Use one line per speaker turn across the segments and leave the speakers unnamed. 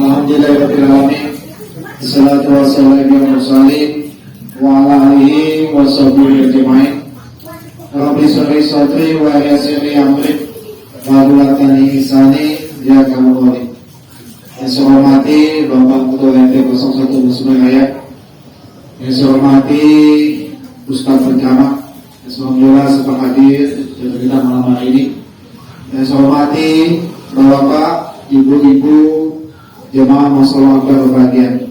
Alhamdulillahirrahmanirrahim. Assalatu wassalamu ala mursalin wa ala alihi wa sahbihi ajma'in. Rabbi sholli sadri wa yassir li amri wa hlul 'uqdatam min lisani yafqahu qawli. Yang saya hormati Bapak Ketua RT 01 Muslim Raya, yang saya hormati Ustaz Pencamat, yang alhamdulillah sempat hadir dalam kita malam hari ini. Yang saya hormati Bapak, Ibu-ibu, jemaah masalah berbahagia.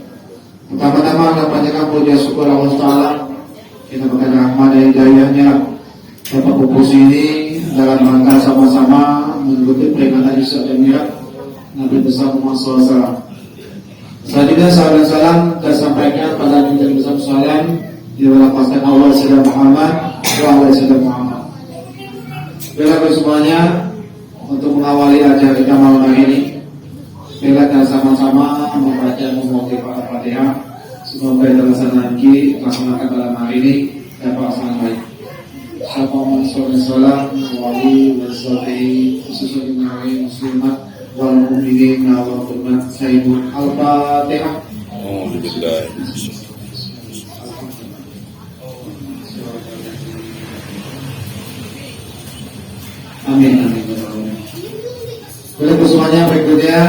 Pertama-tama kita panjatkan puja syukur Allah Taala. Kita berkata rahmat dan hidayahnya Bapak Pupus ini dalam rangka sama-sama mengikuti peringatan Isra dan Mi'raj Nabi besar Muhammad SAW. Selanjutnya salam kita sampaikan pada Nabi besar salam dilapaskan Allah Sayyidina Muhammad wa Allah Sayyidina Muhammad. Bila semuanya untuk mengawali acara kita malam hari ini, bila kita sama-sama membaca memohon Al-Fatihah. Semoga terlaksana lagi laksanakan dalam hari ini dapat sangat baik. Assalamualaikum warahmatullahi wabarakatuh. Khususnya dari muslimat wal mukminin wal muslimat. Sayyidul Al-Fatihah. Amin amin. Boleh semuanya berikutnya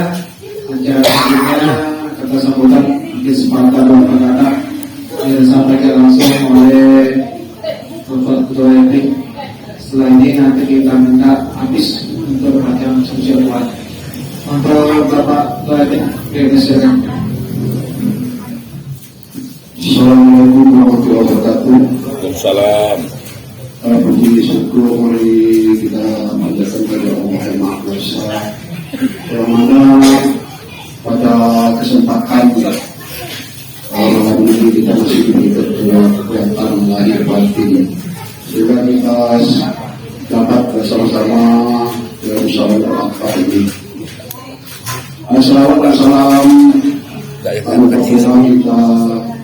acara selanjutnya kata sambutan kesempatan berkata yang disampaikan langsung oleh Bapak Ketua RT. Setelah ini nanti kita minta habis untuk acara sosial luar. Untuk Bapak Ketua RT, silakan.
Assalamualaikum warahmatullahi wabarakatuh.
Waalaikumsalam.
Puji syukur mari kita panjatkan kepada Allah yang Maha Kuasa, yang mana pada kesempatan malam ini kita masih diberi kekuatan lahir batin sehingga kita dapat bersama-sama dalam salam apa ini. Assalamualaikum warahmatullahi wabarakatuh.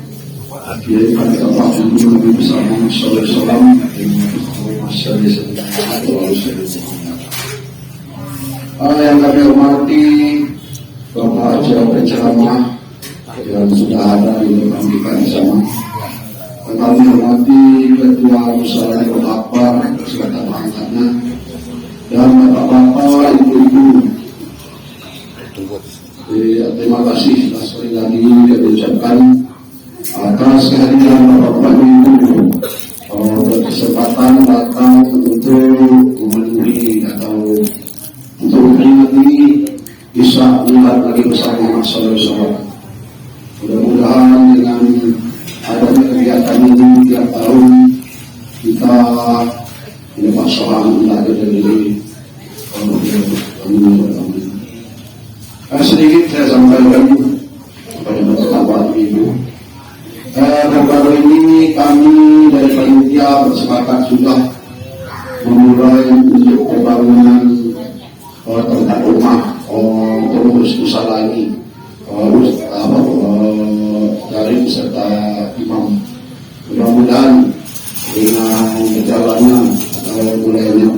Jadi pada tempat ini lebih bersama salam yang kami hormati Bapak Acara Penceramah yang sudah ada di dalam kita bersama. Kami hormati Ketua Musyawarah Kota Akbar segala perangkatnya dan bapak-bapak, ibu-ibu. Terima kasih sekali lagi yang diucapkan atas kehadiran bapak-bapak ibu berkesempatan datang untuk memenuhi atau untuk memperingati Isra Mi'raj lagi bersama saudara-saudara. Mudah-mudahan dengan adanya kegiatan ini tiap tahun kita mendapat salam dari sedikit saya sampaikan kepada bapak-bapak ibu. Baru ini kami dari panitia bersepakat sudah memulai untuk pembangunan tempat rumah pengurus usaha ini dari beserta imam. Mudah-mudahan dengan berjalannya atau mulainya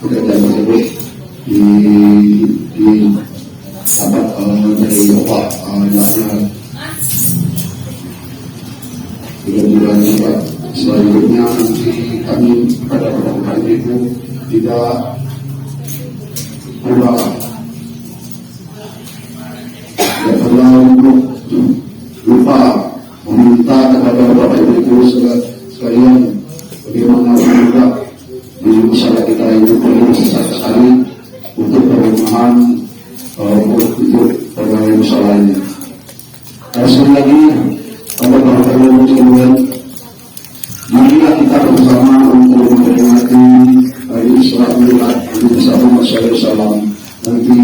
pekerjaan tersebut dapat dari Bapak mudah-mudahan juga selanjutnya nanti kami pada pertemuan itu tidak perlu untuk lupa meminta kepada Bapak Ibu sekalian bagaimana juga di masyarakat kita ini perlu sekali untuk perumahan untuk pegawai usaha ini. Sekali lagi Bapak-bapak sekalian, marilah kita bersama untuk memperingati hari Isra Mi'raj Nabi besar Muhammad SAW. Nanti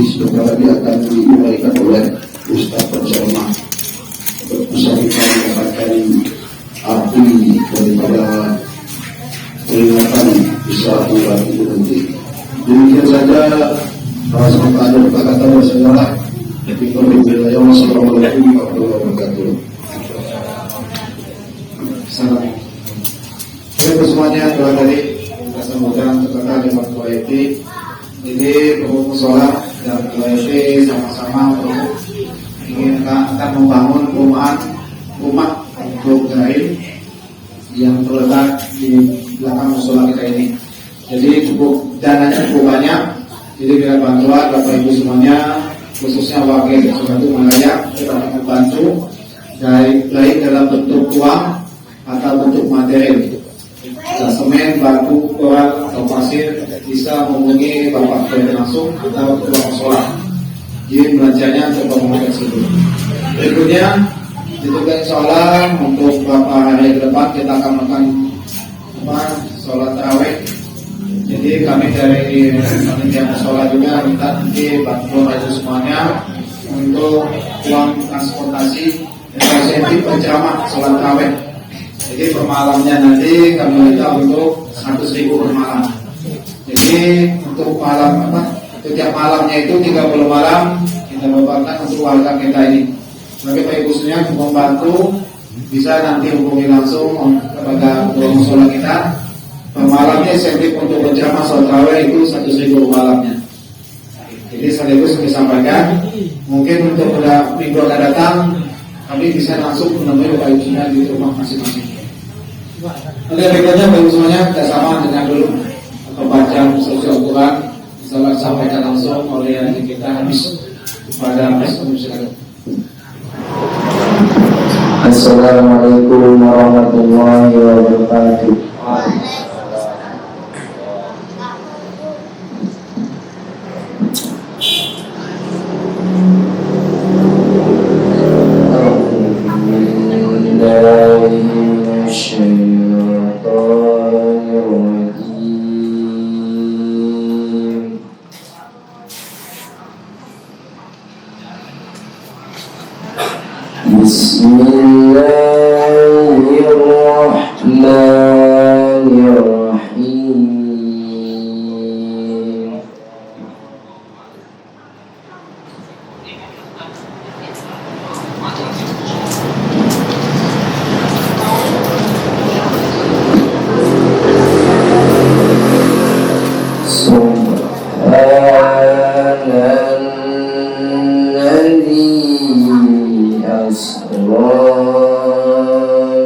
sebentar lagi akan diuraikan oleh Ustaz Pencamat. Bisa kita mendapatkan arti daripada peringatan Isra Mi'raj itu nanti. Demikian saja. Semoga ada kata-kata bersejarah. Assalamualaikum warahmatullahi wabarakatuh.
Salam. Baik semuanya, doa dari kita semoga tetap di waktu IT. Jadi pengurus sholat dan IT sama-sama untuk membangun rumah untuk gaib yang terletak di belakang musola kita ini. Jadi dananya cukup banyak. Jadi bila bantuan Bapak Ibu semuanya, khususnya warga Sumatera Malaya, kita akan membantu baik dalam bentuk uang atau bentuk materi. Semen, batu, koran, atau pasir bisa menghubungi Bapak Ibu langsung atau ketua musola. Jadi belanjanya untuk bangunan tersebut. Berikutnya, juga insya Allah untuk beberapa hari ke depan kita akan melakukan sholat tarawih. Jadi kami dari panitia musola juga minta nanti bantuan itu semuanya untuk uang transportasi insentif penceramah sholat tarawih. Jadi per malamnya nanti kami minta untuk 100.000 per malam. Jadi untuk malam setiap malamnya itu 30 malam kita membangun untuk warga kita ini. Bagi Pak Ibu semuanya membantu bisa nanti hubungi langsung kepada ketua musola kita. Per malamnya insentif untuk berjamaah sholat tarawih itu 100.000 per malamnya. Jadi sekaligus kami sampaikan, mungkin untuk pada minggu akan datang kami bisa langsung menemui Pak Ibu semuanya di rumah masing-masing. Oke, berikutnya Pak Ibu semuanya kita sama dengan dulu pembacaan suci Al-Quran. Salah sampaikan langsung oleh yang kita habis pada silakan.
Assalamualaikum warahmatullahi wabarakatuh. Bismillahirrahmanirrahim. Subhanalladzi asra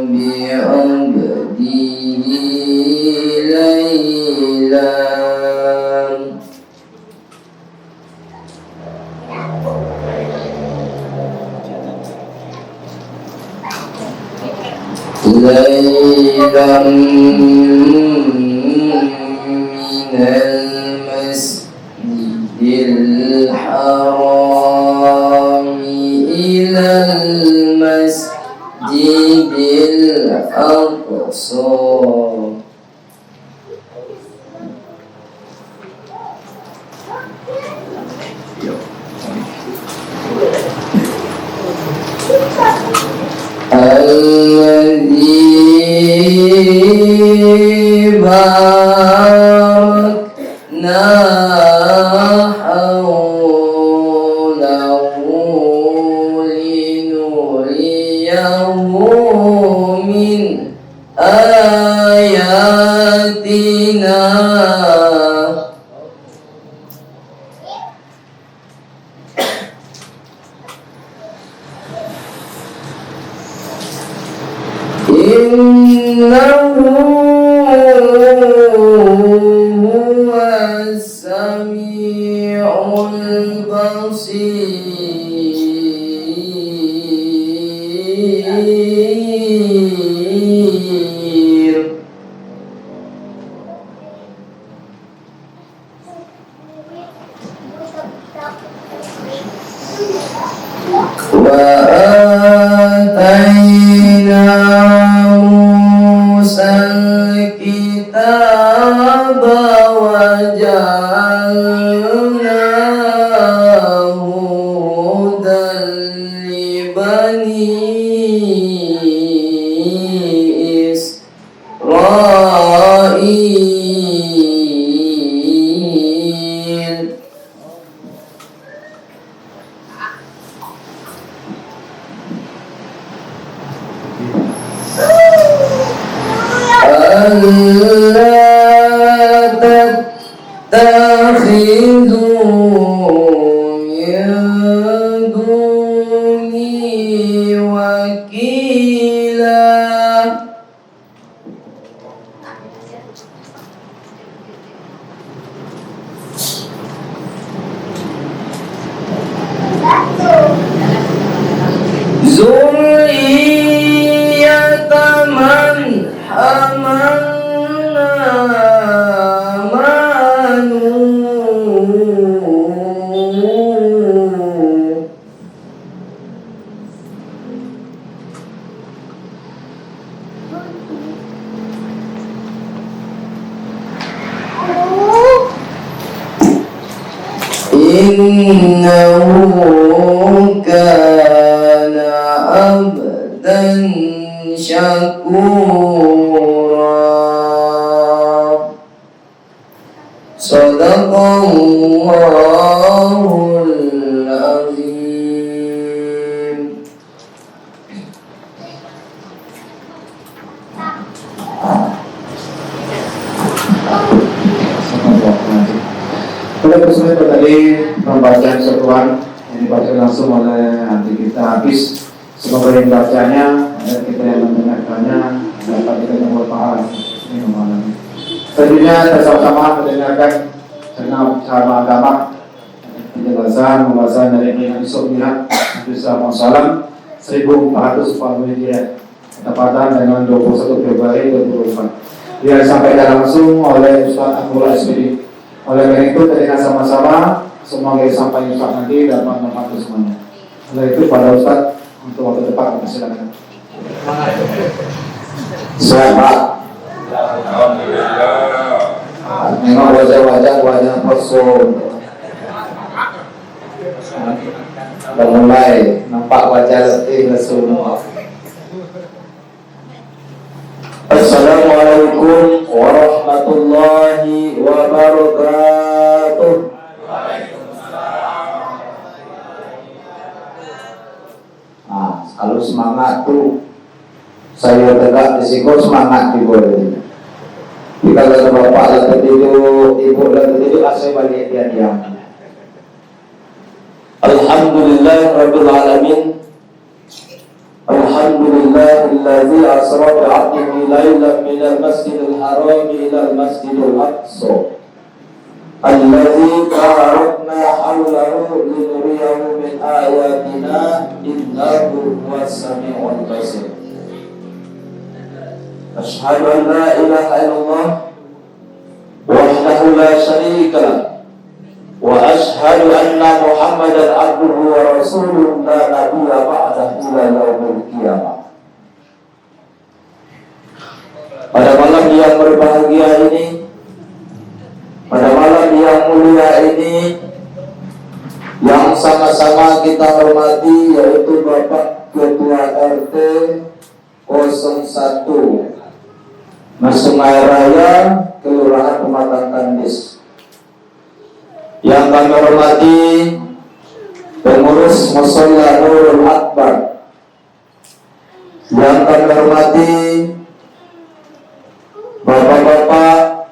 bi'abdihi laylan minal masjidil harami ilal masjidil aqsa alladzi barakna hawlahu linuriyahu min ayatina. Innahu huwas sami'ul basir. Wa atayna Musal kitaba wa ja'alnahu hudan li bani Israil. ألا تتخذوا من دوني innahu kana abdan syakura. Sadaqallahul azim.
Pada kesempatan tadi pembacaan seruan yang dibaca langsung oleh nanti kita habis. Semoga yang bacanya dan kita yang mendengarkannya dapat kita yang berpahala. Selanjutnya kita sama-sama mendengarkan segenap cara agama pembahasan dari Imam Sofian Abdullah Musallam 1440 Hijriah tepatan dengan 21 Februari 2024. Dia disampaikan langsung oleh Ustaz Abdullah SPD. Oleh karena itu ketika sama-sama semua yang disampaikan Ustaz nanti dapat membantu semuanya. Oleh itu pada Ustaz untuk waktu depan silakan.
Selamat. Memang wajah person. Sudah mulai nampak wajah letih lesu. Assalamualaikum warahmatullahi wabarakatuh. Kalau semangat tuh saya tegak di siko semangat di boleh. Jika ada bapak lagi tidur, ibu lagi tidur, saya balik dia diam. Alhamdulillah Rabbil Alamin. Alhamdulillahilladzi asra bi 'abdihi lailan minal masjidil haram ila al-masjidil aqsa. Alladzi barakna hawlahu linuriyahu min ayatina innahu huwas sami'ul basir. Asyhadu an la ilaha illallah wahdahu la syarika lah wa asyhadu anna Muhammadan abduhu wa rasuluhu la nabiyya ba'dahu ila yaumil qiyamah. Pada malam yang berbahagia ini, pada malam yang mulia ini, yang sama-sama kita hormati yaitu Bapak Ketua RT 01 Sungai Raya, Kelurahan Pematang Kandis. Yang kami hormati pengurus Mushola Nurul Akbar. Yang kami hormati bapak-bapak,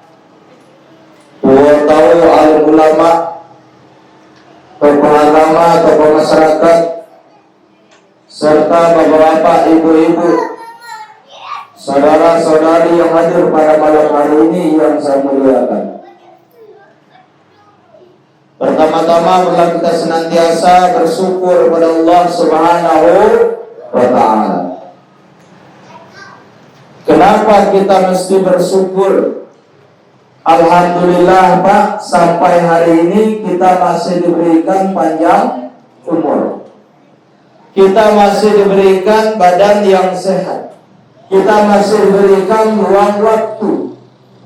wartawan, alim ulama, tokoh agama, tokoh masyarakat, serta bapak-bapak, ibu-ibu, saudara-saudari yang hadir pada malam hari ini yang saya muliakan. Pertama-tama marilah kita senantiasa bersyukur kepada Allah Subhanahu wa Ta'ala. Kenapa kita mesti bersyukur? Alhamdulillah Pak, sampai hari ini kita masih diberikan panjang umur. Kita masih diberikan badan yang sehat. Kita masih diberikan ruang waktu.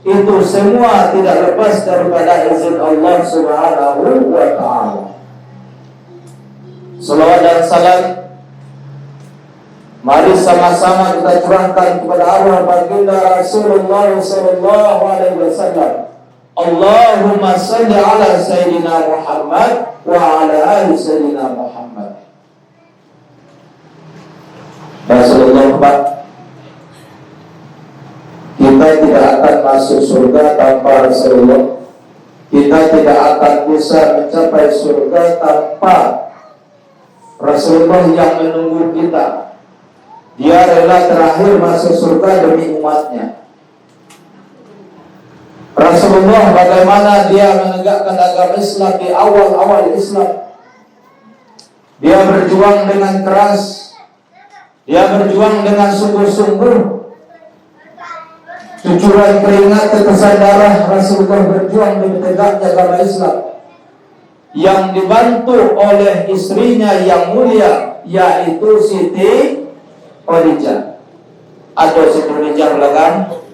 Itu semua tidak lepas daripada izin Allah Subhanahu wa Ta'ala. Salawat dan salam mari sama-sama kita curahkan kepada arwah baginda Rasulullah sallallahu alaihi wasallam. Allahumma shalli ala sayyidina Muhammad wa ala ali sayyidina Muhammad. Rasulullah Pak, kita tidak akan masuk surga tanpa Rasulullah. Kita tidak akan bisa mencapai surga tanpa Rasulullah yang menunggu kita. Dia rela terakhir masuk surga demi umatnya. Rasulullah bagaimana dia menegakkan agama Islam di awal-awal Islam. Dia berjuang dengan keras. Dia berjuang dengan sungguh-sungguh. Cucuran keringat tetesan darah Rasulullah berjuang demi tegaknya agama Islam, yang dibantu oleh istrinya yang mulia yaitu Siti Khadijah. Ada Siti Khadijah belakang?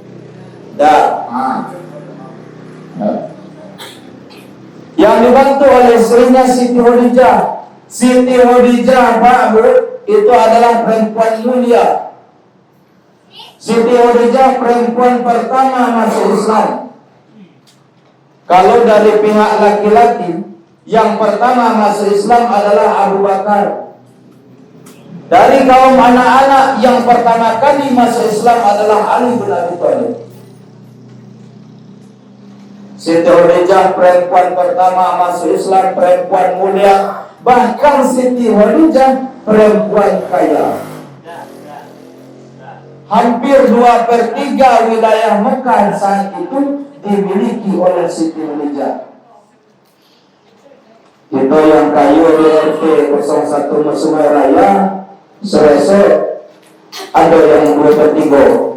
yang dibantu oleh istrinya Siti Khadijah. Siti Khadijah, Pak Bu, itu adalah perempuan mulia. Siti Khadijah perempuan pertama masuk Islam. Kalau dari pihak laki-laki, yang pertama masuk Islam adalah Abu Bakar. Dari kaum anak-anak, yang pertama kali masuk Islam adalah Ali bin Abi Thalib. Siti Khadijah perempuan pertama masuk Islam, perempuan mulia. Bahkan Siti Khadijah perempuan kaya. Hampir 2/3 wilayah Mekah saat itu dimiliki oleh Siti Khadijah. Kita yang kayu di RT 01 Mesumai Raya, sore-sore ada yang 2/3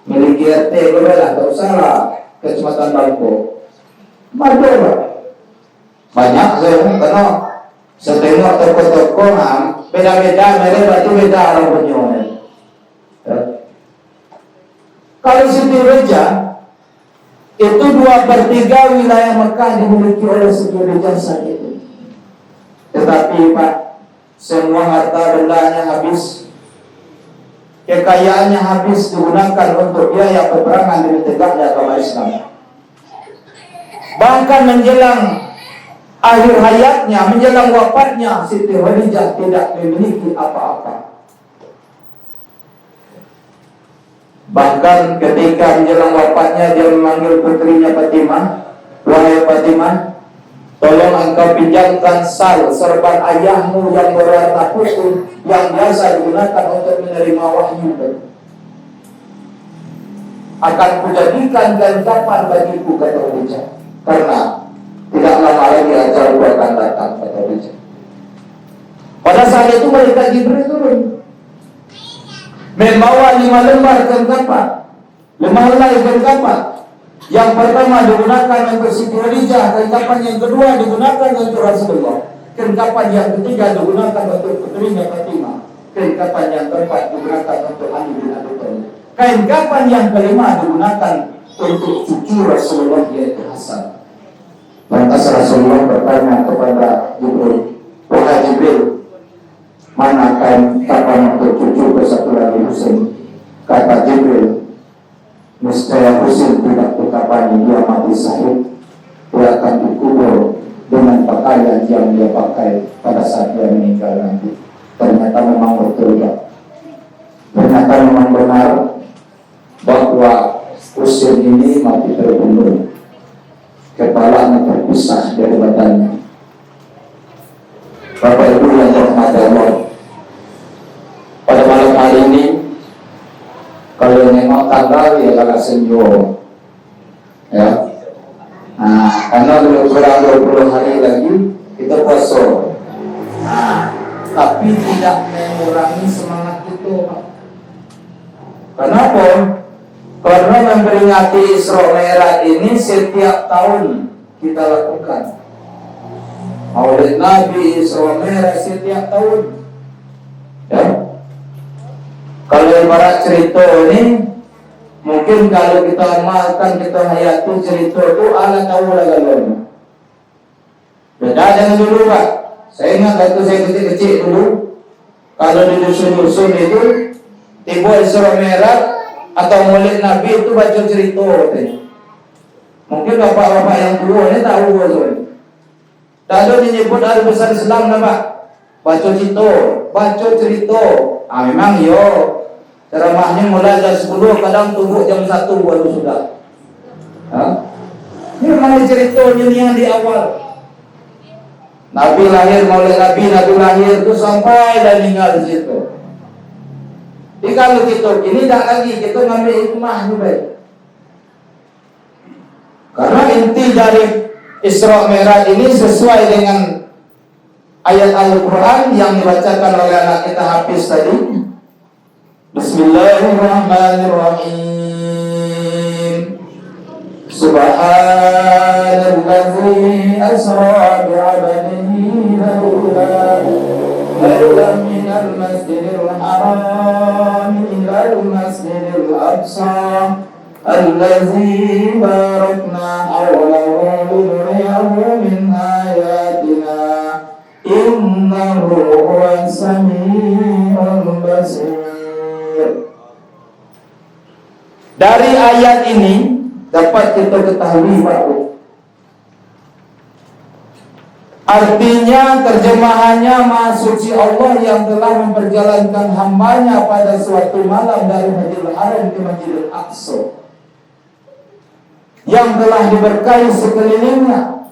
miliki RT lah, tak usah lah, Kecamatan Bangko. Banyak saya karena setengah toko-toko beda-beda, mereka berarti beda orang punya. Ya. Kalau Siti Khadijah itu 2/3 wilayah Mekah dimiliki oleh Siti Khadijah saat itu. Tetapi Pak, semua harta bendanya habis, kekayaannya habis digunakan untuk biaya peperangan demi tegaknya agama Islam. Bahkan menjelang akhir hayatnya, menjelang wafatnya, Siti Khadijah tidak memiliki apa-apa. Bahkan ketika menjelang wafatnya, dia memanggil putrinya Fatimah, "Wahai Fatimah, tolong engkau pinjamkan serban ayahmu yang berwarna putih yang biasa digunakan untuk menerima wahyu. Akan kujadikan gantapan bagiku," kata Khadijah, "karena tidak lama lagi ajalku akan datang," kata Khadijah. Pada saat itu malaikat Jibril turun, membawa 5 lembar kelengkapan, 5 helai kelengkapan. Yang pertama digunakan untuk Siti Khadijah, kelengkapan yang kedua digunakan untuk Rasulullah, kelengkapan yang ketiga digunakan untuk putrinya Fatimah, kelengkapan yang keempat digunakan untuk Ali bin Abi Thalib, kelengkapan yang kelima digunakan untuk cucu Rasulullah yaitu Hasan. Lantas Rasulullah bertanya kepada Jibril, "Wahai Jibril, mana kelengkapan untuk cucu ke-1 lagi Husain?" Kata Jibril, "Niscaya Husain tidak kukapani, dia mati syahid, dia akan dikubur dengan pakaian yang dia pakai pada saat dia meninggal nanti." Ternyata memang betul ya. Ternyata memang benar bahwa Husain ini mati terbunuh, kepalanya terpisah dari badannya. Bapak Ibu yang dirahmati Allah, pada malam hari ini kalau nengok tanggal ya agak senyum, ya. Nah, karena kurang 20 hari lagi kita puasa. Nah, tapi tidak mengurangi semangat itu. Kenapa? Karena memperingati Isra Mi'raj ini setiap tahun kita lakukan. Maulid Nabi, Isra Mi'raj setiap tahun. Ya. Kalau ibarat cerita ini, mungkin kalau kita amalkan, kita hayati cerita itu ala tahu lah galanya. Beda dengan dulu Pak. Saya ingat waktu saya kecil-kecil dulu, kalau di dusun-dusun itu tiba Isra Mi'raj atau Maulid Nabi itu baca cerita katanya. Mungkin bapak-bapak yang tua ini tahu betul. Kalau menyebut hari besar Islam lah Pak, baca cerita. Memang yo ceramahnya mulai jam 10, kadang tunggu jam 1 baru sudah. Ini memang ceritanya yang di awal. Nabi lahir, Maulid Nabi lahir itu sampai dan meninggal di situ. Jadi kalau kita ini tak lagi kita ngambil hikmah juga. Karena inti dari Isra Mi'raj ini sesuai dengan ayat Al-Quran yang dibacakan oleh anak kita Hafiz tadi. Bismillahirrahmanirrahim. Subhanallazi asra bi'abadihi laylan minal masjidil haram ilal masjidil aqsa الذي باركنا حوله لنريه من آياتنا إنه هو السميع البصير. Dari ayat ini dapat kita ketahui bahwa artinya terjemahannya Maha Suci Allah yang telah memperjalankan hambanya pada suatu malam dari Masjidil Haram ke Masjidil Aqsa, yang telah diberkahi sekelilingnya.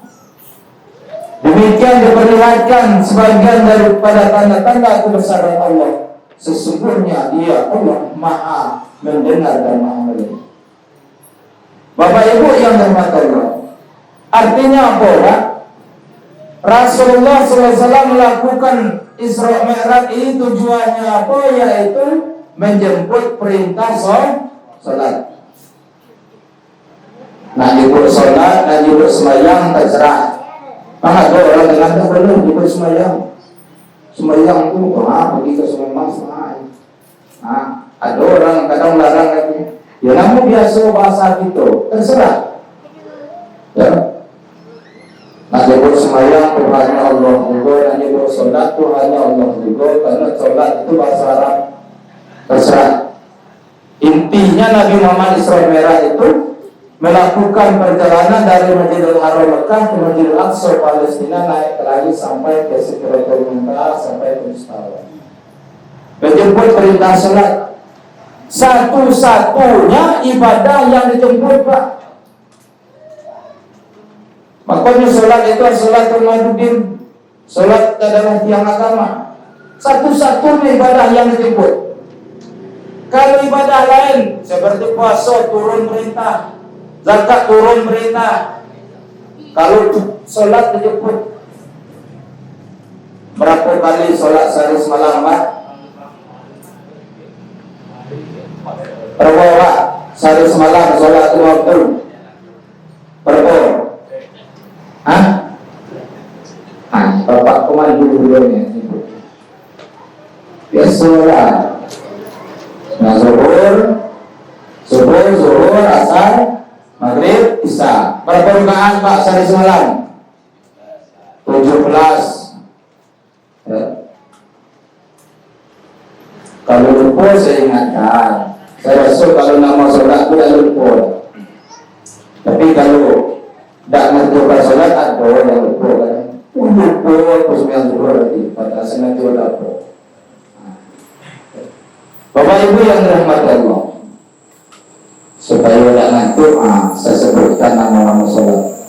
Demikian diperlihatkan sebagian daripada tanda-tanda kebesaran Allah. Sesungguhnya Dia Allah Maha mendengar dan Maha melihat. Bapak Ibu yang dirahmati Allah, artinya apa, Pak? Rasulullah SAW melakukan Isra Mi'raj ini tujuannya apa? Yaitu menjemput perintah sholat. Nah, jemput sholat dan jemput sembahyang terserah. Ada orang dengan tak perlu jemput sembahyang. Sembahyang itu pergi ke sembahyang. Nah, ada orang kadang larang lagi. Ya namun biasa bahasa kita terserah. Ya. Nah, jemput sembahyang Tuhannya Allah juga, dan jemput sholat Tuhannya Allah juga, karena sholat itu bahasa Arab. Terserah. Intinya Nabi Muhammad Isra Mi'raj itu melakukan perjalanan dari Masjidil Haram Mekah ke Masjidil Aqsa Palestina, naik lagi sampai ke Sidratul Muntaha, sampai ke Mustawa. Menjemput perintah sholat. Satu-satunya ibadah yang dijemput, Pak. Makanya sholat itu sholatul madudin. Sholat adalah tiang agama. Satu-satunya ibadah yang dijemput. Kalau ibadah lain seperti puasa turun perintah, zakat turun perintah. Kalau sholat dijemput. Berapa kali sholat sehari semalam, Pak? Berapa, Pak? Sehari semalam sholat waktu berapa? Hah? Bapak komandu dulunya. Biasalah. Nah, zuhur, asar, maghrib, isya. Berapa rakaat, Pak, sehari semalam? 17. Ya. Kalau lupa saya ingatkan. Saya rasa kalau nama sholat itu dah lupa. Tapi kalau tak menentukan sholat, ada yang lupa kan. Lupa apa sembilan zuhur tadi. Pada asal nanti ada apa. Bapak Ibu yang dirahmati Allah, supaya tidak ngantuk, saya sebutkan nama-nama sholat.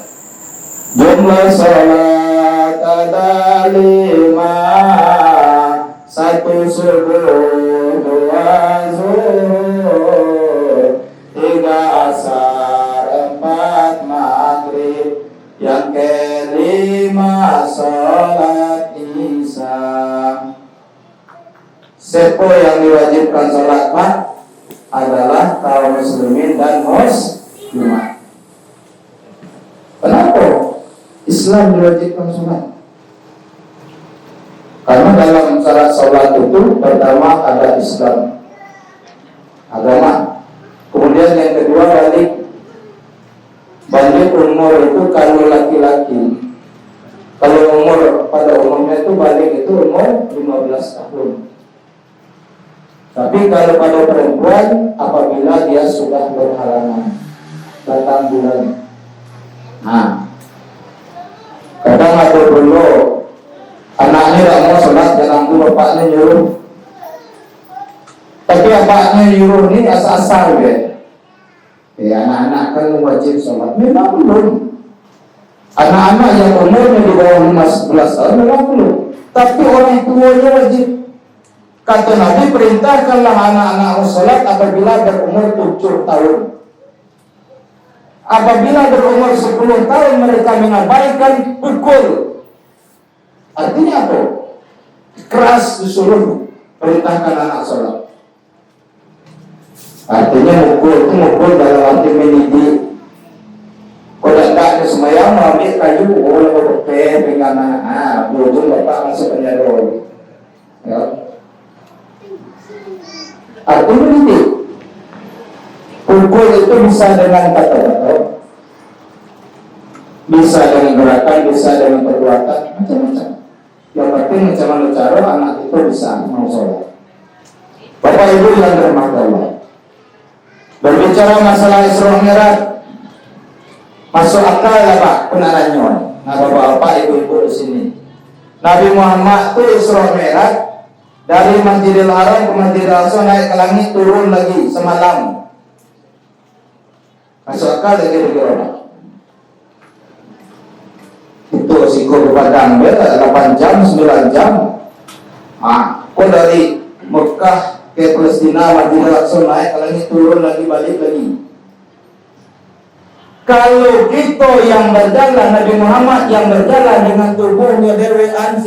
Jumlah sholat ada 5, 1 subuh, 2 zuhur, 3 asar, 4 maghrib, yang kelima sholat isya. Siapa yang diwajibkan sholat, Pak? Adalah kaum muslimin dan muslimat. Kenapa Islam diwajibkan sholat? Karena dalam syarat sholat itu pertama ada Islam, agama. Kemudian yang kedua balik umur itu. Kalau laki-laki, kalau umur pada umumnya itu balik itu umur 15 tahun. Tapi kalau pada perempuan, apabila dia sudah berhalangan, datang bulan. Nah, kadang ada dulu anaknya tidak mau sholat, jangan dulu bapaknya nyuruh. Tapi bapaknya nyuruh ini asal-asal ya. Anak-anak kan wajib sholat. Memang belum. Anak-anak yang umurnya di bawah 15 tahun memang belum. Tapi orang tuanya wajib. Kata Nabi, perintahkanlah anak-anak sholat apabila berumur 7 tahun. Apabila berumur 10 tahun mereka mengabaikan, pukul. Artinya apa? Keras disuruh perintahkan anak sholat. Artinya mukul itu mukul dalam arti mendidik. Kalau tidak semayang ambil kayu, boleh pegang anak. Berujung bapak masuk penjara. Ya. Artinya mendidik. Pukul itu bisa dengan kata-kata, bisa dengan gerakan, bisa dengan perbuatan, macam-macam. Yang penting macam mana cara anak itu bisa mau sholat. Bapak Ibu yang dirahmati Allah, berbicara masalah Isra Mi'raj, masuk akal ya Pak kenalannya. Nah Bapak Ibu di sini, Nabi Muhammad itu Isra Mi'raj dari Masjidil Haram ke Masjidil Aqsa, naik ke langit, turun lagi semalam. Masuk akal lagi kira-kira. Itu resiko padang 8 jam, 9 jam. Kok dari Mekah ke Palestina, Masjidil Aqsa, naik ke langit, turun lagi, balik lagi. Kalau kita yang berjalan, Nabi Muhammad yang berjalan dengan tubuhnya berwean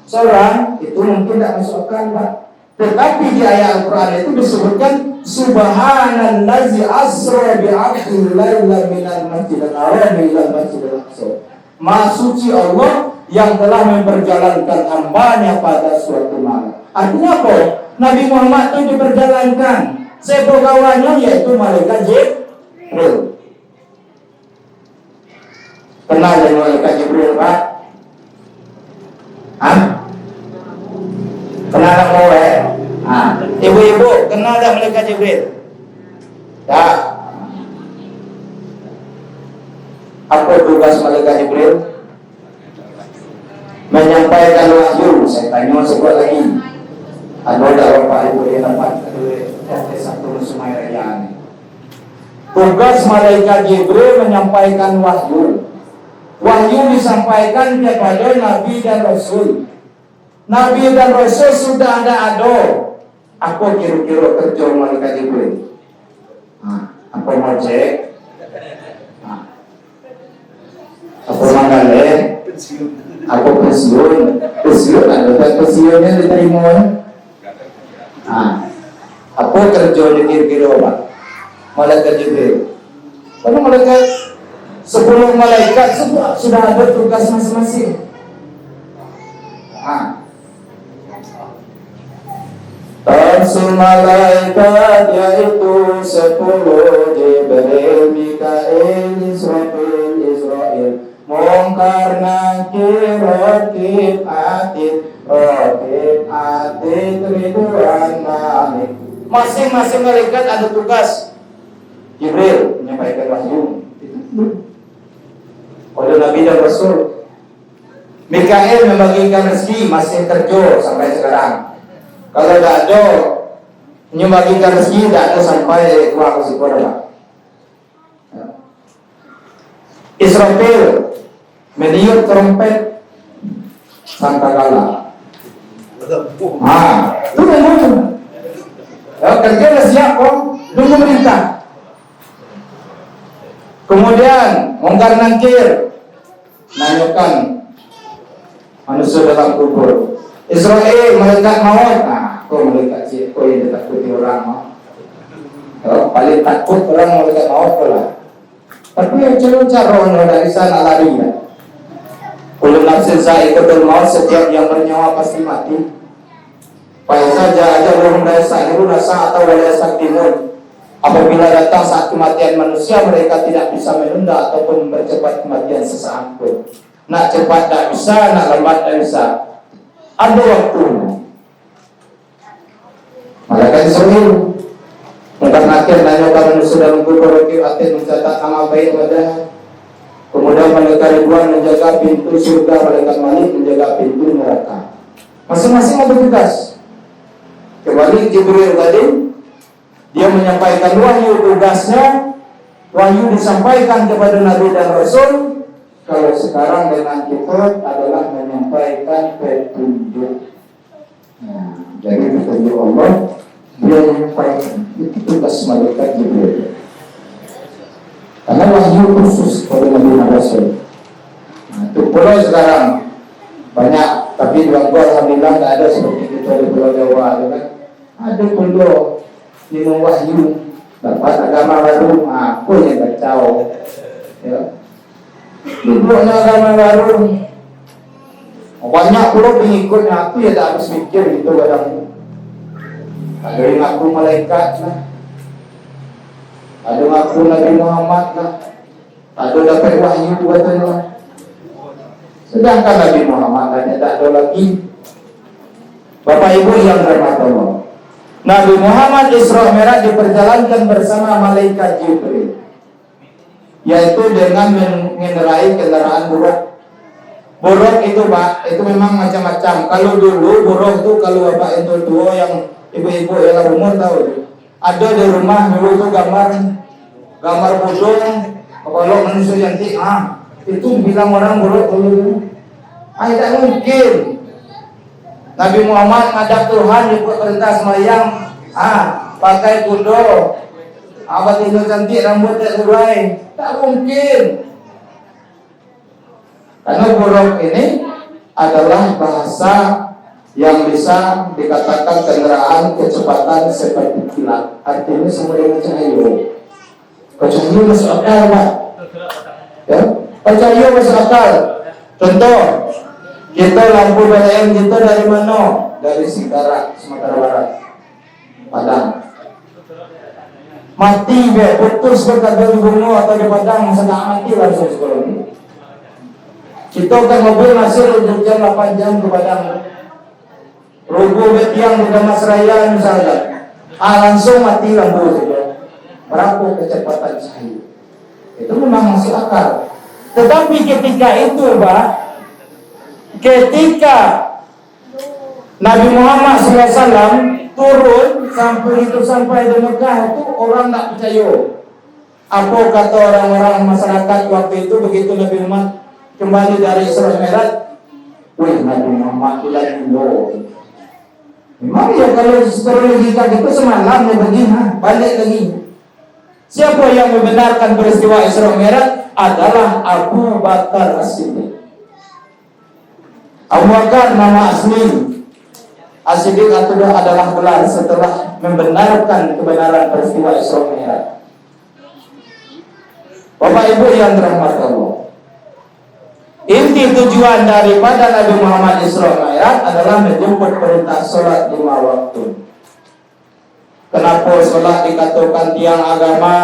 seorang, itu mungkin tidak masuk akal Pak. Tetapi di ayat Al-Quran itu disebutkan Subhanallazi asra bi'abdil laila minal masjidil haram ilal masjidil aqsa. Maha suci Allah yang telah memperjalankan hambanya pada suatu malam. Artinya apa? Nabi Muhammad itu diperjalankan sepegawainya yaitu malaikat Jibril. Kenal dengan malaikat Jibril Pak? Kenal tak mau ibu-ibu kenal tak malaikat Jibril? Tak. Apa tugas malaikat Jibril? Menyampaikan wahyu. Saya tanya sekali lagi. Ada Bapak Ibu yang dapat satu Sumairayaan. Tugas malaikat Jibril menyampaikan wahyu. Wahyu disampaikan kepada Nabi dan Rasul. Nabi dan Rasul sudah ada. Apa kira-kira kerja malaikat Jibril? Apa mau cek? Apa manggale? Apa pensiun? Pensiun ada pensiunnya diterima. Apa kerjanya kira-kira Pak? Malaikat Jibril. Karena malaikat 10 malaikat sudah ada tugas masing-masing. Rasul malaikat yaitu 10, Jibril, Mikail, Israel, Mungkar, Nakir, Raqib, Atid, Ridwan, Malik. Masing-masing malaikat ada tugas. Jibril menyampaikan wahyu oleh Nabi dan Rasul. Mikail membagikan rezeki, masih kerja sampai sekarang. Kalau tidak ada membagikan rezeki, tidak ada sampai keluar ke sekolah. Israfil meniup trompet sangkakala. Itu memang kerja dah siap kok, tunggu perintah. Kemudian Mungkar Nakir nanyakan manusia dalam kubur. Israel malaikat maut. Kau malaikat siapa yang ditakuti orang? Paling takut orang malaikat maut pula. Tapi yang cara orang dari sana lari ya. Kullu nafsin za'iqatul maut, setiap yang bernyawa pasti mati. Baik saja aja belum desa itu rasa atau walayak timun. Apabila datang saat kematian manusia, mereka tidak bisa menunda ataupun mempercepat kematian sesaat pun. Nak cepat tak bisa, nak lambat tak bisa. Ada waktunya. Malaikat Israel Mungkar Nakir nanyakan manusia dalam kubur, Raqib Atid mencatat amal baik wadah. Kemudian malaikat Ridwan menjaga pintu surga, malaikat Malik menjaga pintu neraka. Masing-masing ada tugas. Kembali Jibril tadi, dia menyampaikan wahyu, tugasnya wahyu disampaikan kepada Nabi dan Rasul. Kalau sekarang dengan kita adalah menyampaikan petunjuk. Jadi petunjuk Allah, dia menyampaikan. Itu tugas malaikat Jibril. Karena wahyu khusus pada Nabi dan Rasul. Itu pulau sekarang banyak, tapi di Bangkok alhamdulillah tidak ada seperti kita di Pulau Jawa, kan? Ada pulau lima wahyu, dapat agama baru, aku yang kacau. Ya. Duduknya agama baru, banyak pulau pengikutnya, aku ya tak habis mikir gitu kadang. Kalau yang aku malaikat lah. Ada ngaku Nabi Muhammad lah. Ada dapat wahyu katanya. Sedangkan Nabi Muhammad hanya tak ada lagi. Bapak Ibu yang dirahmati Allah, Nabi Muhammad Isra Mi'raj diperjalankan bersama malaikat Jibril, yaitu dengan mengendarai kendaraan buruk. Buruk itu Pak, itu memang macam-macam. Kalau dulu buruk itu, kalau Bapak itu tua yang ibu-ibu yang umur tahu, ada di rumah dulu itu gambar bodong, kalau manusia cantik, itu bilang orang buruk dulu. Tidak mungkin. Nabi Muhammad ngadap Tuhan ikut perintah sembahyang, pakai kudo, batindu cantik, rambut tak urai, tak mungkin. Karena buruk ini adalah bahasa yang bisa dikatakan kendaraan kecepatan seperti kilat. Artinya sama dengan cahaya. Cahaya masuk akal, Pak. Ya, cahaya masuk akal. Contoh, kita lampu PLN kita dari mana? Dari Singkarak, Sumatera Barat, Padang. Mati putus berkabel bunga atau di Padang, sedang mati langsung sekolah ini. Kita kan mobil masih 7 jam 8 jam ke Padang. Rubuh betiang di Damas Raya misalnya, langsung mati lampu saja. Berapa kecepatan cahaya? Itu memang masuk akal. Tetapi ketika itu, Pak, ketika Nabi Muhammad SAW turun sampai di Mekah, itu orang tak percaya. Apa kata orang-orang masyarakat waktu itu begitu Nabi Muhammad kembali dari Isra Mi'raj? Wih, Nabi Muhammad bilang dulu. Memang ya kalau secara logika kita semalam dia pergi, balik lagi. Siapa yang membenarkan peristiwa Isra Mi'raj adalah Abu Bakar As-Siddiq. Abu Bakar nama asli As-Siddiq adalah gelar setelah membenarkan kebenaran peristiwa Isra Mi'raj. Bapak Ibu yang dirahmati Allah, inti tujuan daripada Nabi Muhammad Isra Mi'raj adalah menjemput perintah sholat 5 waktu. Kenapa sholat dikatakan tiang agama?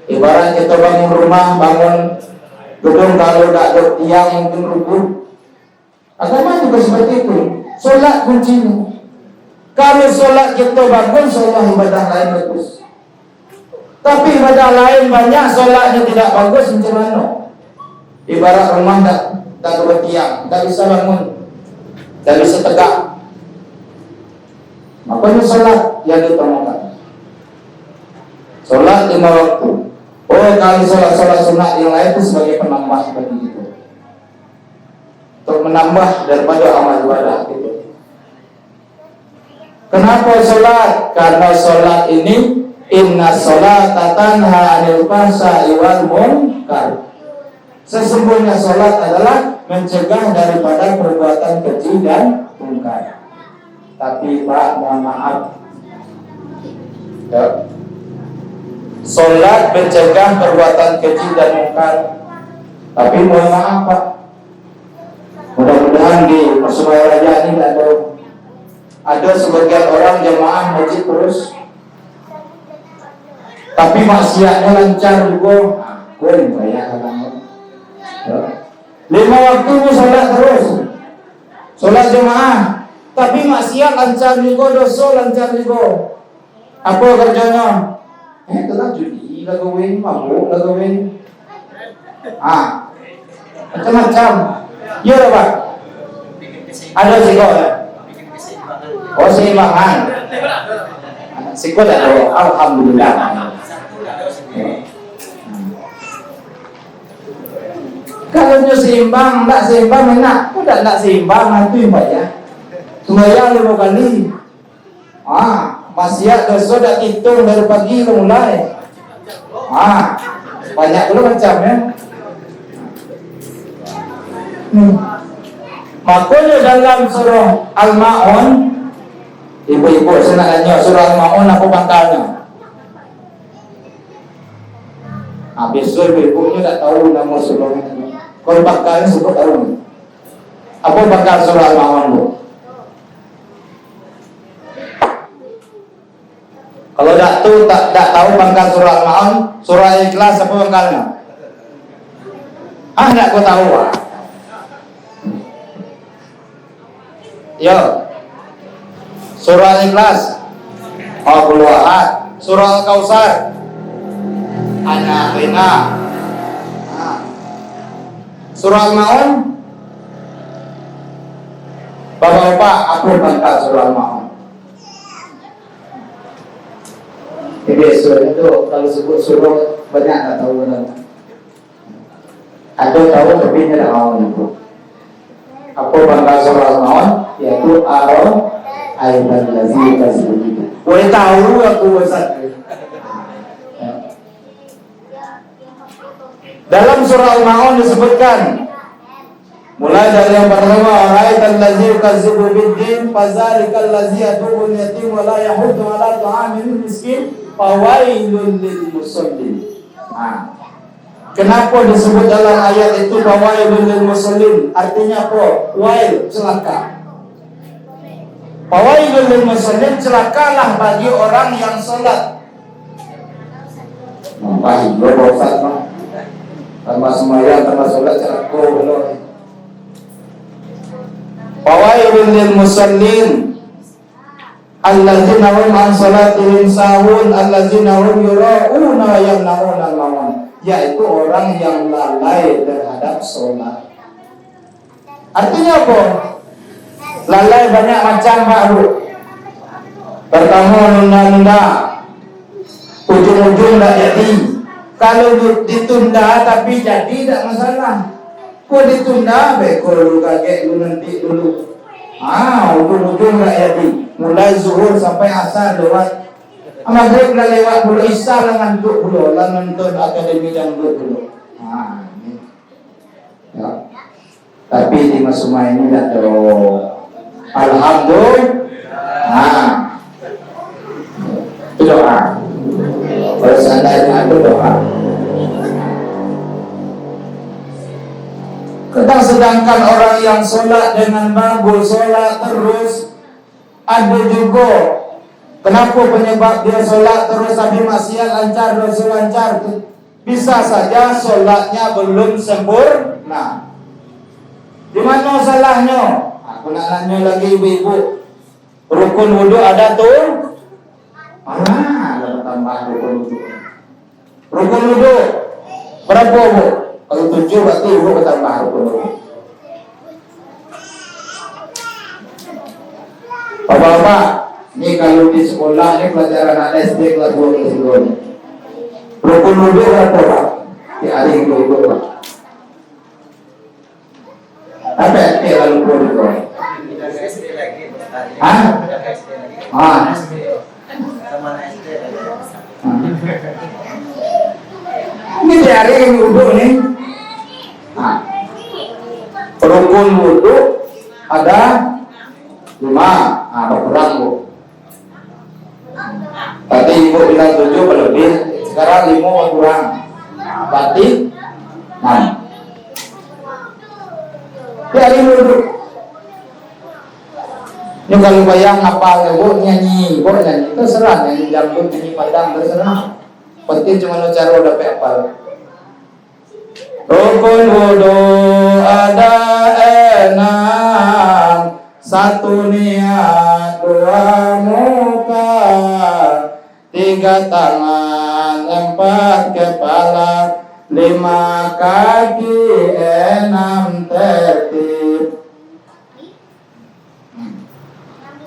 Ibarat kita bangun rumah, bangun gedung, kalau tak ada tiang mungkin rubuh. Agama juga seperti itu. Sholat kuncinya. Kalau sholat kita bagus, Allah ibadah lain bagus. Tapi ibadah lain banyak, sholatnya tidak bagus, macam mana? Ibarat rumah tak ada tiang, tak bisa bangun, tak bisa tegak. Makanya sholat yang ditamakan. Sholat 5 waktu. Kalau sholat sunat yang lain itu sebagai penambah seperti itu, untuk menambah daripada amal ibadah gitu. Kenapa sholat? Karena sholat ini inna sholata tanha 'anil fahsya'i wal munkar. Sesungguhnya sholat adalah mencegah daripada perbuatan keji dan mungkar. Tapi Pak, mohon maaf, ya, sholat mencegah perbuatan keji dan mungkar. Tapi mohon maaf Pak, mudah-mudahan di Persebaya Raja ini ada sebagian orang jemaah masjid terus, tapi maksiatnya lancar juga. Gue bayar katanya. 5 waktu sholat terus, sholat jemaah, tapi maksiat lancar juga, dosa lancar juga. Apa kerjanya? Telah judi, lagawin, mabuk, lagawin. Macam-macam. Ya Pak. Ada siko ya? Oh, seimbangan. Siko tak ada. Alhamdulillah. Kalau seimbang, tak seimbang enak. Kau tak seimbang, itu yang banyak. Sembahyang 5 kali. Maksiat dosa tak hitung dari pagi ke mulai. Banyak dulu macam ya. Makanya dalam surah Al-Ma'un, ibu-ibu saya nak tanya, surah Al-Ma'un apa pangkalnya? Besok ibu-ibunya tak tahu nama surahnya. Kalau pangkalnya sebut tahu. Apa pangkal surah Al-Ma'un bu? Kalau tak tahu pangkal surah Al-Ma'un, surah Ikhlas apa pangkalnya? Tak kau tahu Yo. Surah Ikhlas. Qul Ahad. Surah Al-Kautsar. Ana Rina. Surah Al-Ma'un. Bapak-bapak, aku pangkal surah Al-Ma'un. Surah itu kalau sebut surah banyak tak tahu kan? Ada tahu tapi tidak mau itu. Apa pangkal surah Al-Ma'un? Yaitu ayat lazi kasih. Boleh tahu aku Ustaz. Dalam surah Al-Ma'un disebutkan mulai dari yang pertama, ra'aital ladzi yukazzibu bid-din fadzarikal ladzi yad'u al-yatim wa la yahuddu 'ala ta'amil miskin fawailul lil musallin. Kenapa disebut dalam ayat itu fawailul lil musallin? Artinya apa? Wail, celaka. Fawailul lil musallin, celakalah bagi orang yang salat. Baik, lo Ustaz mah. Tanpa sembahyang, tanpa salat celaka belum. Fawailul lil musallin alladzina hum an salatihim sahun alladzina hum yura'una wa yamna'una al-ma'un, yaitu orang yang lalai terhadap salat. Artinya apa? Lalai banyak macam Pak Bu. Pertama nunda-nunda, ujung-ujung tak jadi. Kalau ditunda tapi jadi tak masalah. Kau ditunda, baik kau dulu kaget lu nanti dulu. Ujung-ujung tak jadi. Mulai zuhur sampai asar lewat. Maghrib dah lewat dulu, isya lah ngantuk dulu, lah nonton akademi dangdut dulu. Ya. Tapi di Masuma ini tak ada. Alhamdulillah. Itu doa. Kalau seandainya itu doa. Sedangkan orang yang sholat dengan bagus, sholat terus, ada juga. Kenapa penyebab dia sholat terus tapi maksiat lancar, dosa lancar? Bisa saja sholatnya belum sempurna. Di mana salahnya? Aku nak nanya lagi ibu-ibu. Rukun wudu ada tuh? Ada tambah rukun wudu. Rukun wudu berapa bu? Kalau 7 berarti ibu bertambah rukun wudu. Bapak-bapak, ini kalau di sekolah ini pelajaran anak SD kelas 2 kelas 3 ini. Rukun wudu berapa Pak? Di hari ibu-ibu Pak. Apa lalu rukun wudu? Ini dari wudu nih. Rukun wudu ada 5. Berkurang bu. Tadi ibu bilang 7 berlebih. Sekarang 5 kurang. Berarti 6. Dari wudu. Ini kalau bayang apa bu nyanyi, terserah nyanyi dangdut, nyanyi padang terserah. Penting cuma lo cara udah pepal. Rukun wudu ada 6. 1 niat, 2 muka, 3 tangan, 4 kepala, 5 kaki, 6 tertib.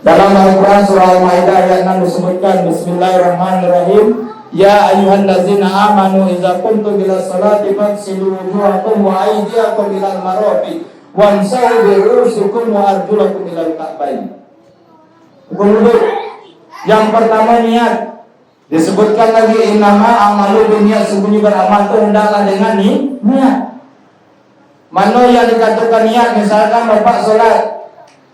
Dalam Al-Quran surah Al-Maidah ayat 6 disebutkan Bismillahirrahmanirrahim. Ya ayyuhallazina amanu idza qumtum ila sholati faghsilu wujuhakum wa aydiyakum ilal marafiq wamsahu bi ru'usikum wa arjulakum ilal ka'bayn. Kemudian yang pertama niat. Disebutkan lagi innama amalu binniyat, sungguhnya beramal itu hendaklah dengan niat. Mana yang dikatakan niat? Misalkan bapak sholat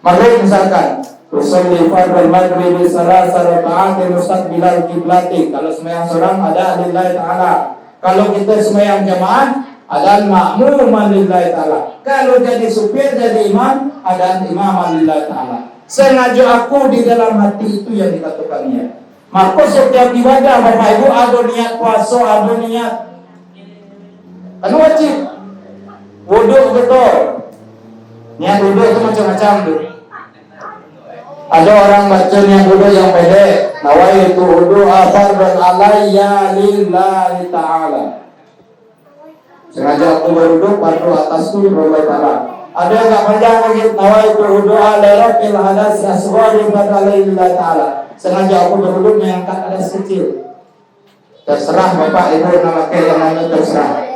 maghrib misalkan, usolli fardhu maghrib salasa raka'atin mustaqbilal qiblati. Kalau sembahyang seorang ada lillahi ta'ala. Kalau kita sembahyang jamaah ada ma'muman lillahi ta'ala. Kalau jadi supir, jadi imam, ada imaman lillahi ta'ala. Sengaja aku di dalam hati itu yang dikatakan niat. Maka setiap ibadah Bapak Ibu ada niat puasa, ada niat. Kan wajib. Wudhu betul. Niat wudhu itu macam-macam tuh. Ada orang baca niat wudhu yang pendek. Nawaitu wudhu fardan alayya lillahi ta'ala. Sengaja aku berwudhu fardu atasku lillahi ta'ala. Ada yang tak panjang lagi. Nawaitu wudhu alayratil hadas asghari fardan lillahi ta'ala. Sengaja aku berwudhu mengangkat hadas kecil. Terserah Bapak Ibu nama yang mana terserah.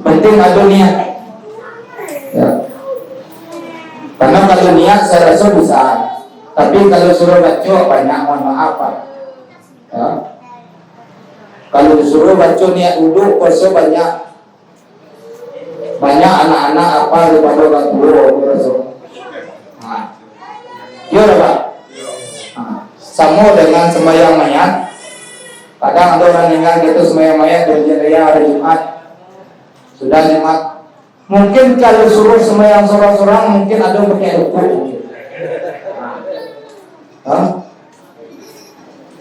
Penting ada niat. Ya. Karena kalau niat saya rasa bisa. Tapi kalau suruh baca banyak, mohon maaf Pak. Ya. Kalau disuruh baca niat wudhu, puasa banyak. Banyak anak-anak apa daripada orang tua, rasa. Nah. Ya Pak. Nah. Sama dengan sembahyang mayat. Kadang ada orang meninggal gitu sembahyang mayat di hari Jumat. Sudah Jumat. Mungkin kalau suruh sembahyang sorang-sorang mungkin ada yang pakai ruku.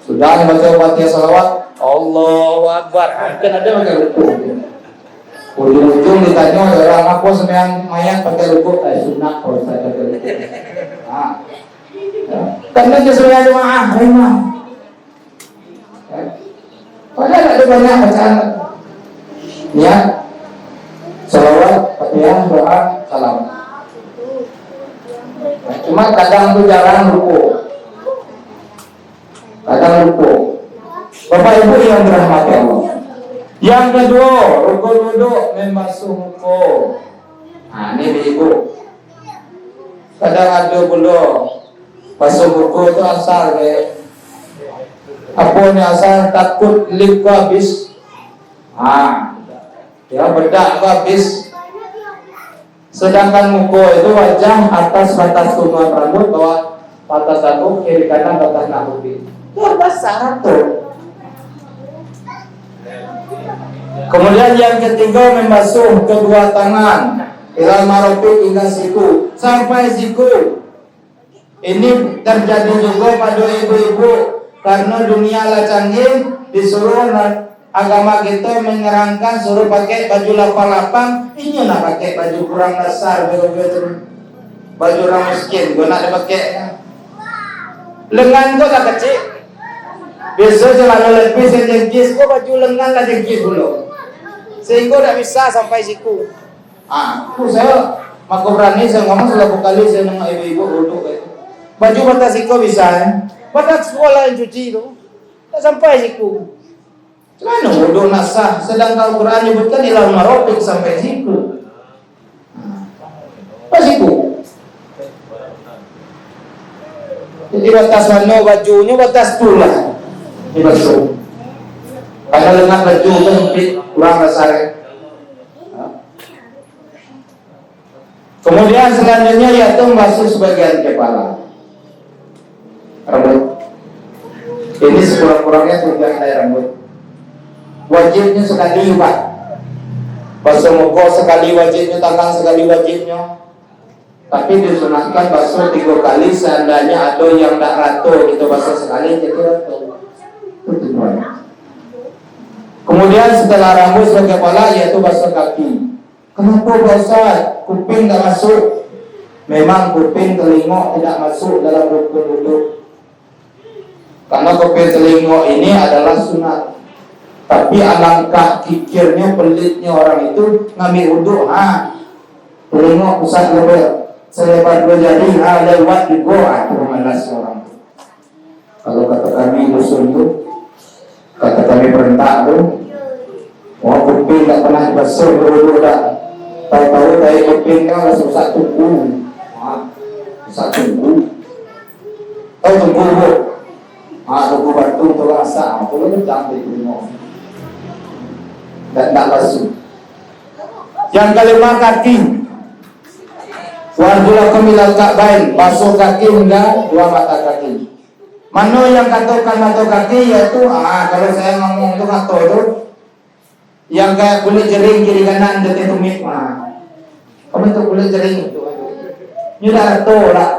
Sudah baca Fatihah salawat, Allahu Akbar. Mungkin ada yang pakai ruku. Ujung-ujung ditanya orang apa sembahyang mayat pakai ruku? Sunat kalau saya pakai ruku. Karena sesuai jemaah, memang. Padahal ada banyak bacaan. Ya. Salawat, Fatihah, doa, salam. Cuma kadang itu jarang ruku. Kadang ruku. Bapak Ibu yang dirahmati Allah. Yang kedua, rukun wudhu membasuh muka. Nah, ini Ibu. Kadang ada pula basuh muka itu asal apa ni asal takut lip ke habis. Ya bedak habis. Sedangkan muka itu wajah atas batas tumbuhan rambut, bawah batas dagu, kiri kanan batas nahu. Itu syarat tuh. Kemudian yang ketiga membasuh kedua tangan ilal marafiq hingga siku sampai siku. Ini terjadi juga pada ibu-ibu karena dunia lah canggih, disuruh agama kita mengerangkan suruh pakai baju lapang-lapang, ini nak pakai baju kurang dasar, baju orang miskin, gua nak pakai lengan gua tak kecil, biasa selalu lebih sejengkis, gua baju lengan lah jengkis dulu, sehingga tak bisa sampai siku. Saya maku berani saya ngomong selalu kali saya nengok ibu-ibu duduk itu, baju batas siku bisa, batas sekolah yang cuci itu, tak sampai siku. Mana wudhu nasah, sedangkan Al-Quran menyebutkan ilal marafiq sampai siku. Apa siku? Jadi batas mana bajunya, batas tulah dibasuh. Karena dengan baju itu sempit, kurang besar. Kemudian selanjutnya yaitu membasuh sebagian kepala, rambut. Ini sekurang-kurangnya tujuan dari rambut. Wajibnya sekali Pak. Basuh muka sekali wajibnya, tangan sekali wajibnya. Tapi disunahkan basuh 3 kali seandainya ada yang tak rata kita basuh sekali jadi rata. Itu tujuannya. Kemudian setelah rambut sebagai kepala yaitu basuh kaki. Kenapa Pak Ustaz? Kuping tak masuk. Memang kuping telinga tidak masuk dalam rukun wudhu. Karena kuping telinga ini adalah sunat. Tapi alangkah kikirnya, pelitnya orang itu ngambil wudhu, telinga pusat lebar selebar 2 jari, lewat di goa, malas orang. Kalau kata kami dusun itu, kata kami perintah itu, kuping tak pernah dibasuh berwudhu dah. Tahu-tahu dari kupingnya langsung satu tunggu, tahu tunggu bu, tunggu batu terasa, aku ini cantik tunggu. Dan tak basuh. Yang kelima kaki. Warjulakum ilal ka'bain, basuh kaki hingga 2 mata kaki. Mana yang katakan mata kaki yaitu kalau saya ngomong itu kata itu yang kayak kulit jering kiri kanan detik tumit. Kamu itu kulit jering itu. Ini dah tahu lah.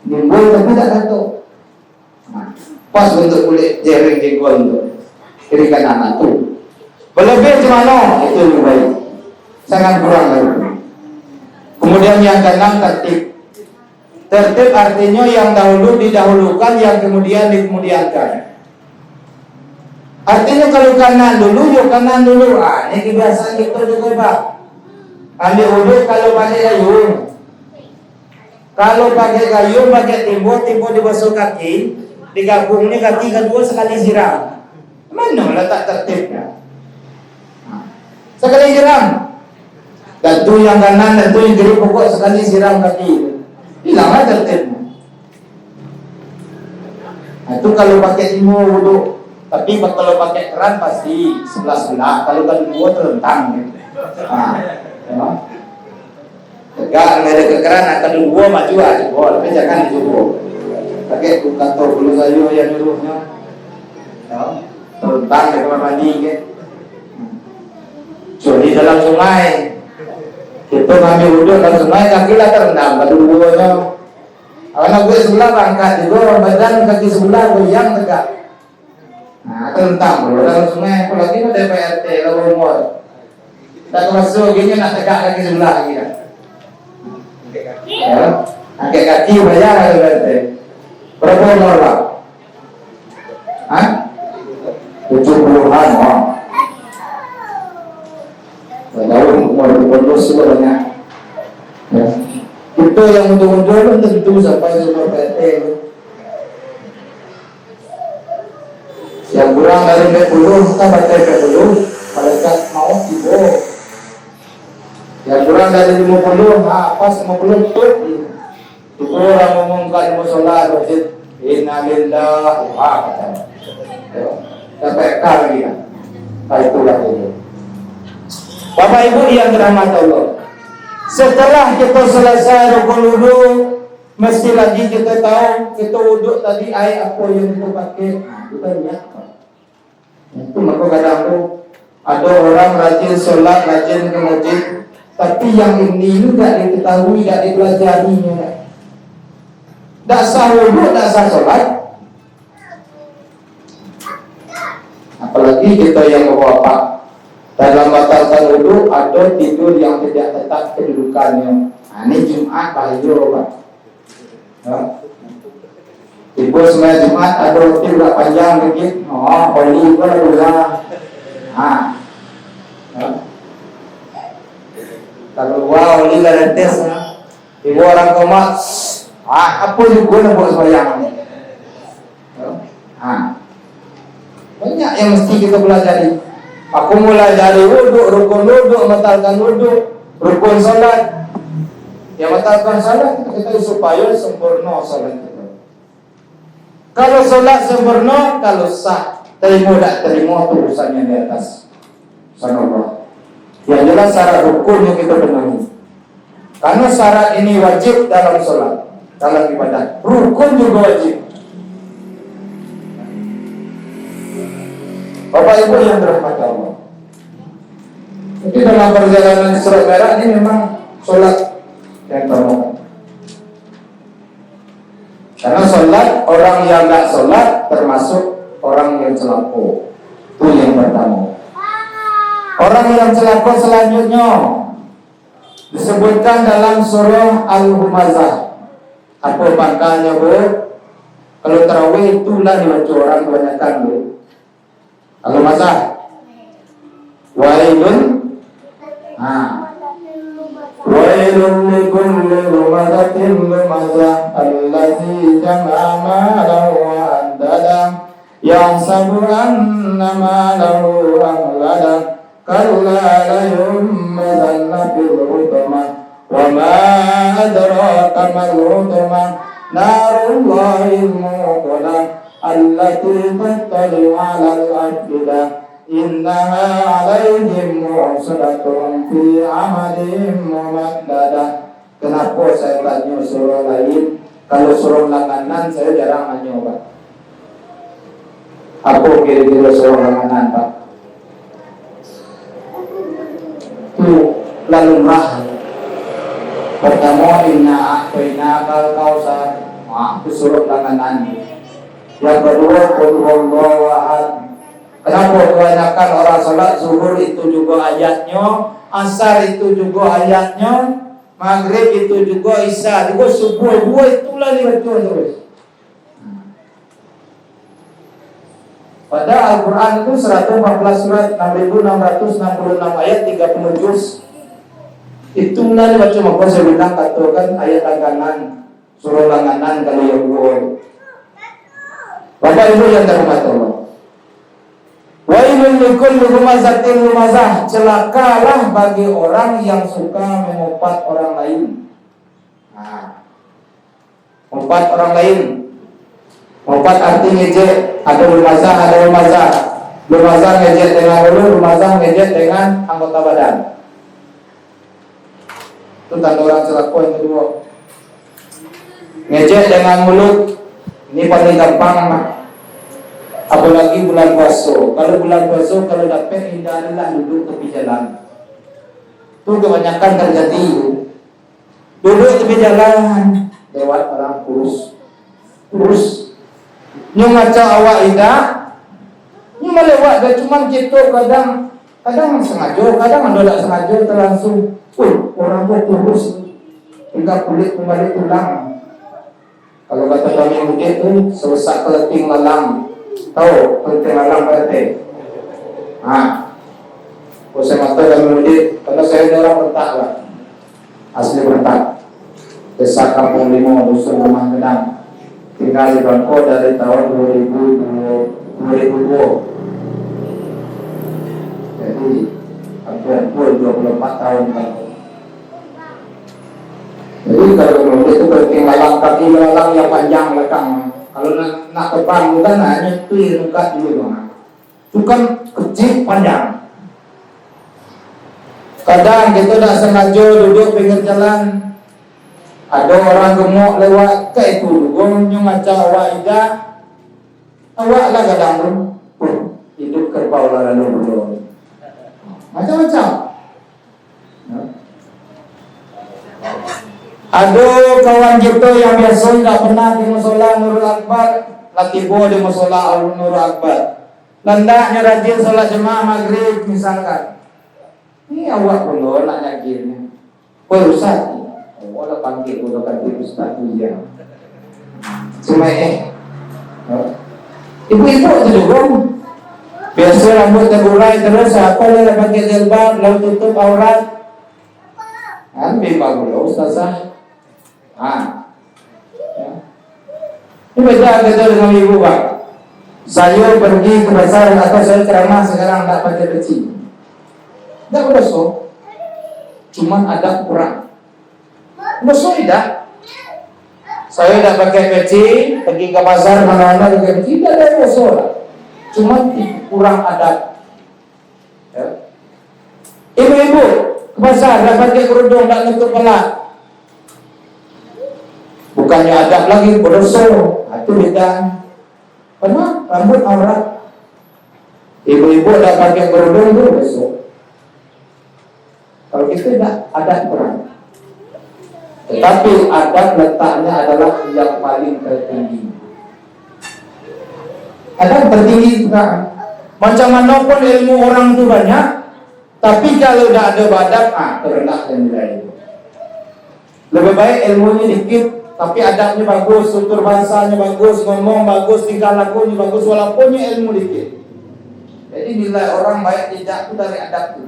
Nimbul tapi tak tahu. Pas bentuk kulit jering jengkol itu kiri kanan itu. Berlebih gimana? Itu lebih baik. Sangat kurang lagi. Kemudian yang keenam tertib. Tertib artinya yang dahulu didahulukan, yang kemudian dikemudiankan. Artinya kalau kanan dulu, yuk kanan dulu. Ini kebiasaan kita juga Pak. Ambil uduk kalau pakai gayung. Kalau pakai gayung, pakai timbo dibasuh kaki. Digabung ini kaki kedua sekali siram. Mana letak tertibnya? Sekali siram. Dan tu yang kanan dan tu yang kiri pokok sekali siram kaki. Hilanglah tertibnya. Nah, itu kalau pakai timbo wuduk. Tapi kalau pakai keran pasti sebelah-sebelah. Kalau kedua terlentang. Ya. Tegak nggak ada kekeran, kedua maju aja, tapi jangan dijubur. Pakai kantor dulu saja yang nyuruhnya. Ya. Terlentang di kamar mandi, kan? Di dalam sungai. Kita ngambil wudhu dalam sungai, kaki lah terendam, kedua-duanya. Anak gue sebelah angkat juga, badan kaki sebelah goyang tegak. Nah, terlentang dulu dalam sungai, apalagi ada PRT, lalu umur. Tak masuk gini nak tegak kaki sebelah lagi kan. Ya, angkat kaki bayar ada berarti. Berapa umur Pak? Hah? 70-an, oh. Tahu umur 70 sebenarnya. Ya. Itu yang muncul-muncul belum tentu sampai umur PT. Yang kurang dari 40 kita baca 40, malaikat mau tiba. Yang kurang dari 50, pas 50 tuh. Itu orang ngomongkan musola masjid. Innalillahi wa inna ilaihi lagi kan. Itulah itu. Bapak Ibu yang dirahmati Allah. Setelah kita selesai rukun wudu, mesti lagi kita tahu kita wudu tadi air apa yang kita pakai. Kita lihat. Itu maka kadang tu ada orang rajin solat, rajin ke masjid, tapi yang ini tidak diketahui, tidak dipelajarinya. Tak sah wudu, tak sah solat. Apalagi kita yang bapak dalam batalkan wudu ada tidur yang tidak tetap kedudukannya. Ini Jumat bahaya Pak. Ya. Ibu sebenarnya Jumat ada waktu berapa panjang dikit. Oh, poli pun ada usaha. Ya. Kalau wow, ini ada tes. Ibu orang komat. Apa juga nak buat sembahyang. Banyak yang mesti kita pelajari. Aku mulai dari wudhu, rukun wudhu, membatalkan wudhu, rukun salat. Yang membatalkan salat kita supaya sempurna salat kita. Kalau salat sempurna, kalau sah, terima tak terima itu urusannya di atas sana Allah. Yang jelas syarat rukunnya kita penuhi. Karena syarat ini wajib dalam salat, dalam ibadah. Rukun juga wajib. Bapak Ibu yang dirahmati Allah. Jadi dalam perjalanan Surat Merah ini memang sholat yang termohon. Karena sholat, orang yang tidak sholat termasuk orang yang celaka. Itu yang pertama. Orang yang celaka selanjutnya disebutkan dalam surah Al-Humazah. Apa pangkalnya Bu? Kalau tarawih itulah dibaca orang kebanyakan Bu. Al-Humazah. Wailun. Wailun likulli humazatin lumazah allazi jama'a malahu wa addada yahsabu anna malahu aghlada kalla layummazanna fil hutmah wa ma adraka mal hutmah narullahil muqadah allati tattali'u 'alal afidah innaha 'alaihim mu'sadatun fi 'amalin mumaddadah. Kenapa saya tanya surah lain? Kalau surah langganan saya jarang nanya Pak. Apa kira-kira surah langganan Pak? Itu lalu rah. Pertama inna a'tainakal kautsar. Itu surah langganan. Yang kedua, qul huwallahu ahad. Kenapa kebanyakan orang salat zuhur itu juga ayatnya, asar itu juga ayatnya, maghrib itu juga, isya juga, subuh dua itulah dibaca terus. Pada Al-Quran itu 114 surat, 6.666 ayat, 30 juz. Itulah dibaca, maka saya bilang katakan ayat langganan, surah langganan kalau yang dua. Bapak Ibu yang terhormat Allah. Wailul likulli humazatin lumazah, celakalah bagi orang yang suka mengumpat orang lain. Nah, mengumpat orang lain. Mengumpat arti ngejek, ada lumazah, ada lumazah. Lumazah ngejek dengan mulut, lumazah ngejek dengan anggota badan. Itu tanda orang celaka yang kedua. Ngejek dengan mulut, ini paling gampang mah. Apalagi bulan puasa. Kalau bulan puasa, kalau dapat hindarilah duduk tepi jalan. Itu kebanyakan terjadi. Duduk tepi jalan, lewat orang kurus. Nyu ngaca awak ida, nyu melewat dah cuman kita kadang sengaja, kadang tidak sengaja terlangsung. Orang tu kurus, hingga kulit kembali tulang. Kalau kata kami mudik tu, sesak keleting malam. Tahu penting alam berarti. Saya mata dan mudik, karena saya ni orang Rentak lah, asli Rentak, desa Kampung Limo, dusun Rumah Genang, tinggal di Bangko dari tahun 2002. Jadi hampir 24 tahun kan. Jadi kalau mudik itu penting alam, kaki alam yang panjang belakang. Kalau nak terbang kan hanya tuir dekat dulu dong. Itu kan kecil panjang. Kadang kita tak sengaja duduk pinggir jalan, ada orang gemuk lewat ke itu dulu, ngaca awak ida, awak lah kadang hidup kerbau lah lalu dulu. Macam-macam. Ada kawan kita yang biasa tidak pernah di musola Nurul Akbar, latibo di musola Nurul Akbar. Landaknya rajin solat jemaah maghrib misalkan. Ini awak pun nak yakin. Kau Ustaz, orang panggil kau kata Ustaz tu dia. Cuma ibu-ibu tu juga. Biasa rambut terurai terus, apa lah pakai jilbab, lalu tutup aurat. Memang dulu Ustazah. Ini beda kita dengan ibu Pak. Saya pergi ke pasar atau saya ceramah sekarang tak pakai peci. Tak berdosa. Cuma ada kurang. Berdosa tidak. Saya tak pakai peci, pergi ke pasar mana-mana pakai peci, tidak ada berdosa. Cuma kurang adab. Ya. Ibu-ibu ke pasar tak pakai kerudung, tak nutup kepala. Bukannya adab lagi, berdosa. Itu beda. Kenapa? Rambut aurat. Ibu-ibu dah pakai kerudung itu berdosa. Kalau kita tidak adab kurang. Tetapi adab letaknya adalah yang paling tertinggi. Adab tertinggi juga. Macam mana pun ilmu orang itu banyak, tapi kalau tidak ada adab, terendah dan nilai. Lebih baik ilmunya dikit, tapi adabnya bagus, tutur bahasanya bagus, ngomong bagus, tingkah lakunya bagus, walaupunnya ilmu dikit. Jadi nilai orang baik tidak itu dari adab itu.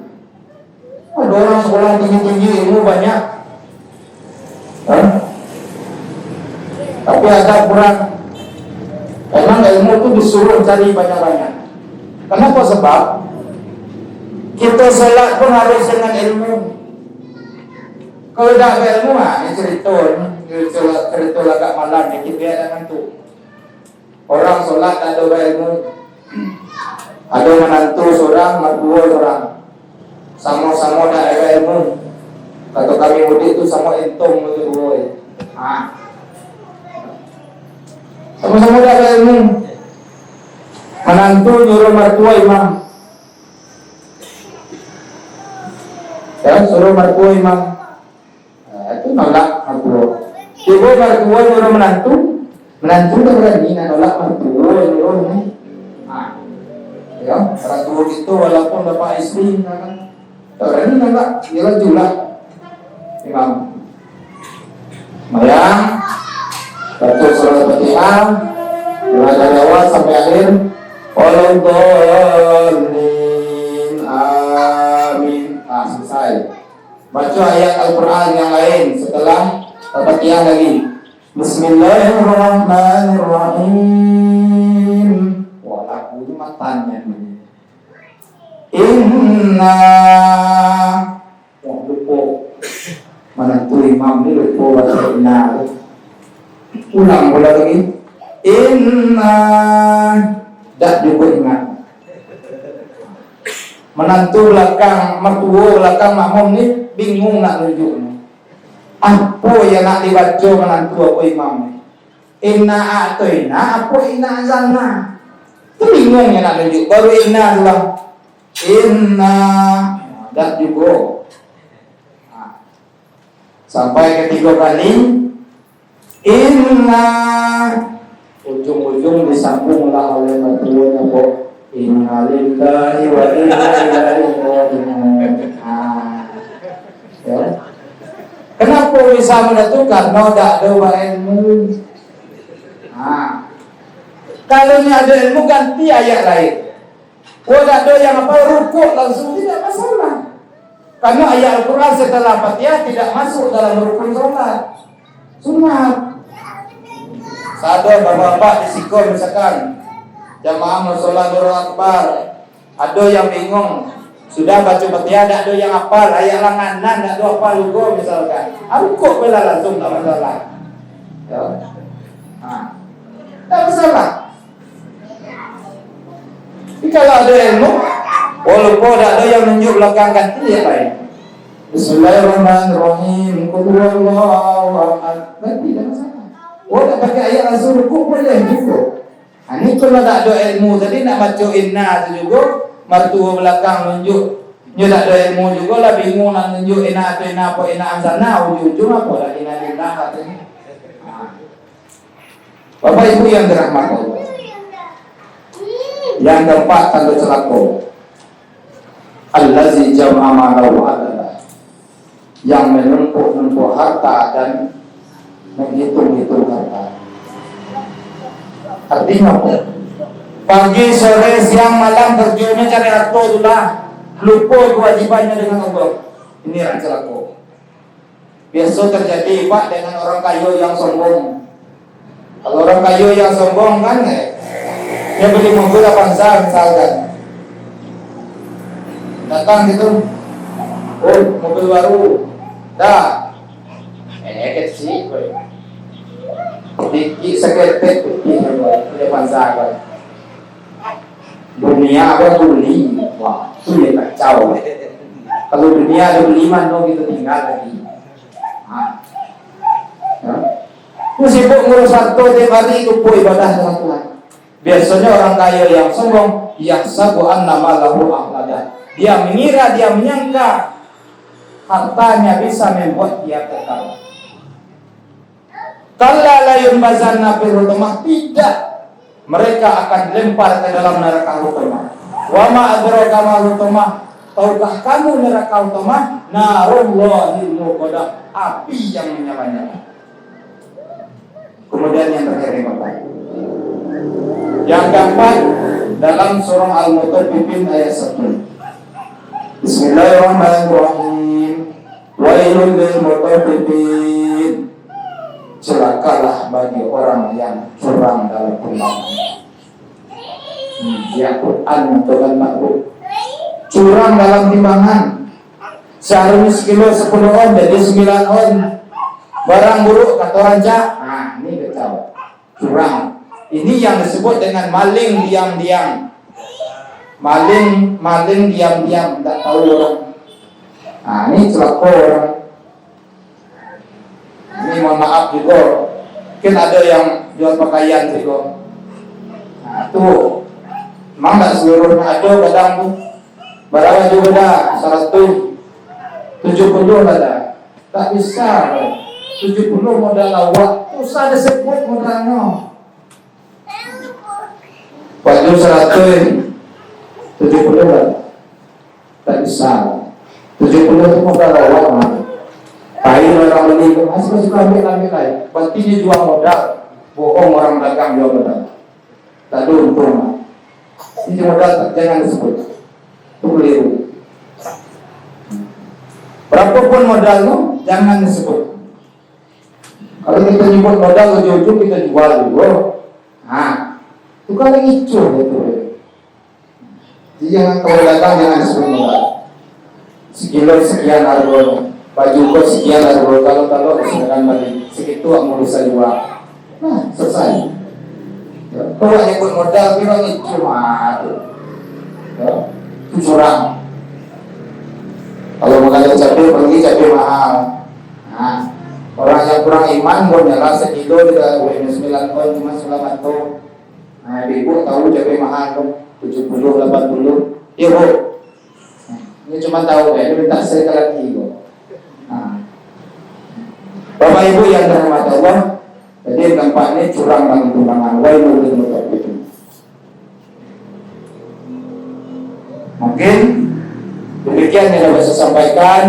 Ada orang sekolah tinggi-tinggi ilmu banyak, tapi adab kurang. Memang ilmu itu disuruh cari banyak-banyak. Kenapa? Sebab kita sholat pun harus dengan ilmu. Kalau tidak ada ilmu, ini cerita agak malam, dikit dia dengan tu. Orang sholat tak ada ilmu. Ada menantu seorang, mertua seorang, sama-sama tak ada ilmu. Kata kami mudik itu sama entung itu. Sama-sama tak ada ilmu. Menantu nyuruh mertua imam. Ya, suruh mertua imam. Itu nolak mertua. Ibu mertua nyuruh menantu, Menantu udah berani nak nolak mertua ni. Ya, orang tua itu walaupun bapak istri kan, tak berani nolak, dia lajulah imam. Mayang, baca surah Al-Fatihah, dari awal sampai akhir. Waladhdallin, amin. Selesai. Baca ayat Al-Quran yang lain setelah Al-Fatihah lagi. Bismillahirrahmanirrahim. Wah, lagu ini matanya. Inna. Wah, lupa. Mana tu imam ni lupa baca inna. Ulang pula lagi. Inna. Tak juga ingat. Menantu belakang, mertua belakang makmum ni bingung nak tunjuk. Apa yang nak dibaca menantu apa imam ni? Inna a'toina, apa inna zanna? Itu bingung yang nak tunjuk. Baru inna lah. Inna. Tak juga. Sampai ketiga kali. Inna. Ujung-ujung disambunglah oleh mertuanya kok. Inna lillahi wa inna ilaihi raji'un. Ya. Kenapa bisa menentukan? No, tak ada ilmu. Kalau ni ada ilmu ganti ayat lain. Oh, tak ada yang apa rukuk langsung tidak masalah. Karena ayat Al-Quran setelah Fatihah tidak masuk dalam rukun solat. Sunat. Sadar bapak-bapak di Sikor misalkan jamaah musola Nurul Akbar, ada yang bingung sudah baca Fatihah, ada yang hafal ayat langanan, ada hafal lugo misalkan, rukuk bela langsung tak masalah. Ya. Tak masalah. Tapi kalau ada ilmu, walaupun ada yang menunjuk belakang ganti yang lain. Bismillahirrahmanirrahim. Qul huwallahu ahad. Tidak masalah. Oh, tak pakai ayat langsung rukuk boleh juga. Ini kalau tak ada ilmu tadi nak baca inna tu juga, mertua belakang menunjuk. Dia tak ada ilmu juga lah, bingung nak menunjuk inna atau inna apa inna anzalna, ujung-ujung apa lah inna lillah katanya. Bapak Ibu yang dirahmati Allah. Yang keempat tanda celaka. Allazi jam'a malahu adalah yang menumpuk-numpuk harta dan menghitung-hitung harta. Artinya apa? Pagi, sore, siang, malam terjunnya cari harta itulah. Lupa kewajibannya dengan Allah. Ini yang celaka. Biasa terjadi Pak dengan orang kaya yang sombong. Kalau orang kaya yang sombong kan, dia beli mobil Avanza misalkan. Datang gitu, oh mobil baru, dah. Kecil, dikit seketek, dia Avanza kan. Dunia apa beli, wah, itu dia kacau. Kalau dunia ada beli mana kita tinggal lagi. Aku sibuk ngurus harta tiap hari, lupa ibadah dengan Tuhan. Biasanya orang kaya yang sombong, yahsabu annama lahu akhlada. Dia mengira, dia menyangka hartanya bisa membuat dia kekal. Kalla la yunbazanna fil hutamah, tidak. Mereka akan dilempar ke dalam neraka hutamah. Wa ma adraka ma hutamah, tahukah kamu neraka hutamah? Narullahil muqadah, api yang menyala-nyala. Kemudian yang terakhir Bapak. Yang keempat dalam surah Al-Mutaffifin ayat 1. Bismillahirrahmanirrahim. Wailul lil mutaffifin. Celakalah bagi orang yang curang dalam timbangan. Ya Quran Tuhan makhluk. Curang dalam timbangan. Seharusnya sekilo 10 on jadi 9 on. Barang buruk kata raja. Ini kacau. Curang. Ini yang disebut dengan maling diam-diam. Maling diam-diam, tak tahu orang. Ini celaka orang. Ini mohon maaf juga. Mungkin ada yang jual pakaian juga. Tuh. Memang tak seluruhnya ada barang tu. Barang juga dah 170 ada. Tak bisa. 70 modal awak. Usah disebut modalnya. Tujuh 70 kan? Tak bisa. 70 itu modal awal. Kain orang beli, masih ambil lain. Pasti dia jual modal, bohong orang dagang jual modal. Tak ada untung. Ini modal jangan disebut. Itu keliru. Berapapun modalnya, jangan disebut. Kalau kita nyebut modal ujung-ujung kita jual dulu. Nah, itu kan ngicur itu. Jadi jangan kalau dagang jangan disebut modal. Sekilo sekian harganya. Baju kok sekian harganya. Kalau misalkan balik segitu aku bisa jual. Nah, selesai. Kalau nyebut modal kita ngicur itu curang. Kalau mengajar cabai pergi cabai mahal. Nah, orang yang kurang iman mau nyala sekilo tidak minus 9 poin cuma selamat tuh. Nah, ibu tahu cabai mahal tuh 70 80. Iya bu. Ini cuma tahu ya, ini minta saya lagi bu. Nah, Bapak Ibu yang dirahmati Allah, jadi tempat ini curang dan tumpangan. Wailul lil mutaffifin. Mungkin demikian yang dapat saya sampaikan.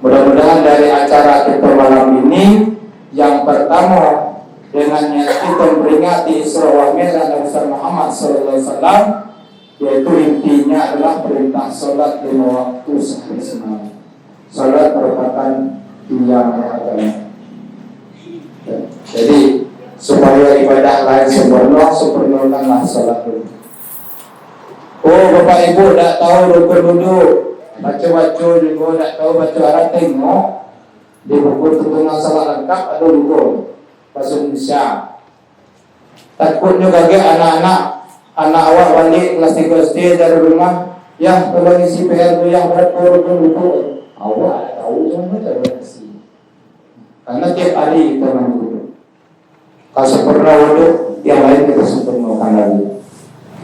Mudah-mudahan dari acara kita malam ini, yang pertama dengan kita memperingati Isra wa Mi'raj Nabi Muhammad SAW, yaitu intinya adalah perintah sholat 5 waktu sehari semalam. Sholat merupakan tiang agama. Jadi supaya ibadah lain sempurnakanlah sholat dulu. Oh Bapak Ibu tidak tahu rukun duduk, baca-baca juga tidak tahu baca Arab, tengok di buku tuntunan salat lengkap ada dulu bahasa Indonesia. Takutnya bagi anak-anak awak balik kelas 3 SD dari rumah, ya kalau isi PR tu yang berat rukun duduk, awak tahu semua tak isi. Karena tiap hari kita duduk. Kalau sempurna duduk, yang lain kita sempurnakan lagi.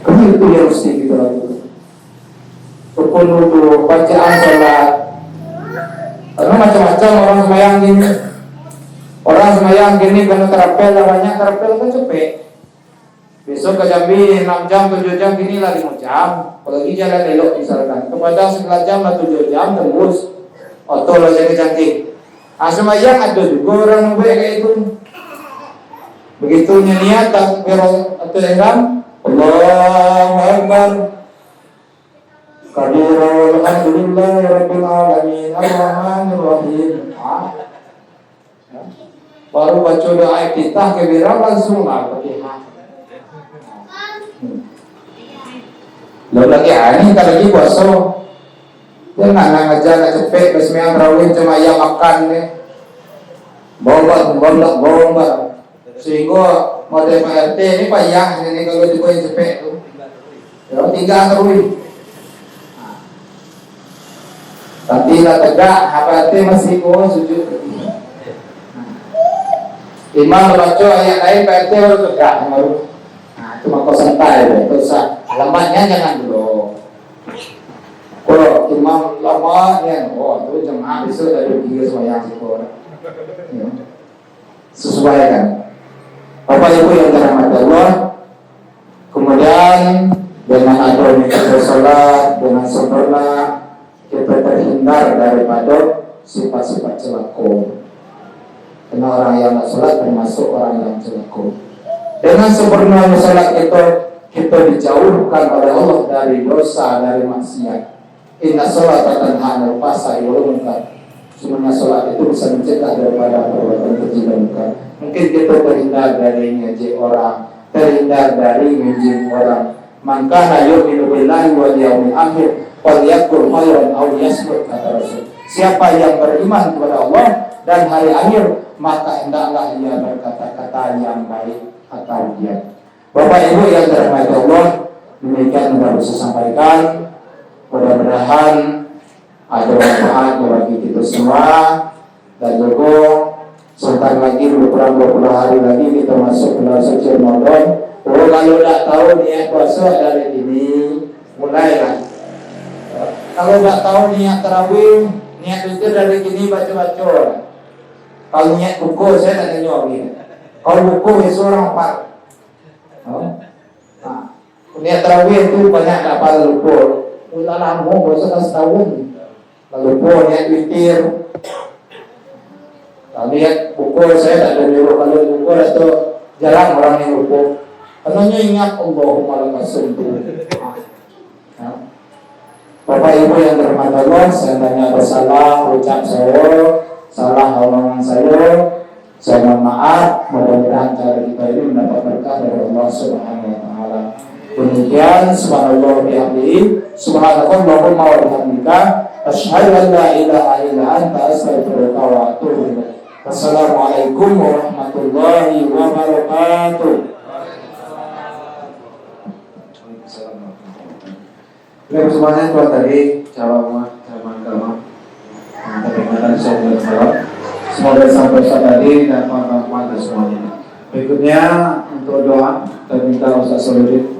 Karena itu yang mesti kita lakukan. Rukun duduk, bacaan sholat. Karena macam-macam orang semayang gini. Orang semayang gini karena terapel banyak, terapel kan cepet. Besok ke Jambi 6 jam, 7 jam, gini lah 5 jam. Apalagi jalan elok misalkan. Kepada 11 jam lah 7 jam tembus. Oto lah jadi cantik. Semayang ada juga orang baik kayak itu. Begitu niat takbir atau ihram, Allahu Akbar. Kabira alhamdulillah rabbil alamin arrahmanir rahim. Baru baca doa iftitah kabira langsung Al-Fatihah. Lalu lagi ini kalau lagi puasa, jangan ngajar cepet besmian rawin cuma yang makan nih. Bomba. Sehingga model PRT ini payah ini kalau dibuat cepet tuh. Ya, 3 terus. Tapi lah tegak, HPT masih sujud. Imam membaca ayat lain, PRT baru tegak baru. Nah, itu maka santai deh, terus lambatnya jangan dulu. Kalau imam lama ya, itu jemaah besok dari 3 semayang sekolah. Ya. Sesuaikan. Bapak Ibu yang dirahmati Allah, kemudian dengan adanya kita sholat dengan sempurna, kita terhindar daripada sifat-sifat celaka. Karena orang yang tidak sholat termasuk orang yang celaka. Dengan sempurnanya sholat itu, kita dijauhkan oleh Allah dari dosa, dari maksiat. Inna sholata tanha 'anil fahsya'i wal munkar. Sebenarnya sholat itu bisa mencegah daripada perbuatan keji dan munkar. Mungkin kita terhindar dari ngejek orang, terhindar dari ngejek orang. Man kana yu'minu billahi wal yawmil akhir falyaqul khairan aw liyasmut, kata Rasul. Siapa yang beriman kepada Allah dan hari akhir, maka hendaklah ia berkata-kata yang baik atau diam. Bapak Ibu yang dirahmati Allah, demikian yang bisa sampaikan. Mudah-mudahan ada manfaat bagi kita semua, dan juga sebentar lagi kurang 20 hari lagi kita masuk bulan suci Ramadan. Oh, kalau tak tahu niat puasa dari ini mulailah. Kalau tak tahu niat tarawih, niat witir dari ini baca-baca. Kalau niat buku saya tak tanya lagi. Kalau buku itu orang 4. Nah, niat tarawih itu banyak dapat lupa. Ulah lama, bosan setahun. Lupa niat witir. Nah, lihat buku saya tak ada nyuruh kalau buku itu jarang orang yang lupa. Karena ingat Allahumma lakasumtu. Nah, Bapak Ibu yang dirahmati Allah, saya tanya bersalah, ucap saya, salah omongan saya mohon maaf. Mudah-mudahan cara kita ini mendapat berkah dari Allah Subhanahu wa taala. Demikian subhanallah bihamdihi, subhanakallahumma wa bihamdika, asyhadu an la ilaha illa anta, astaghfiruka wa atubu ilaik. Wassalamualaikum warahmatullahi wabarakatuh.
Baik, semuanya itu tadi ceramah agama peringatan Syawal Malam. Semoga sampai tadi dan manfaat semuanya. Berikutnya untuk doa, kita minta Ustaz Solihin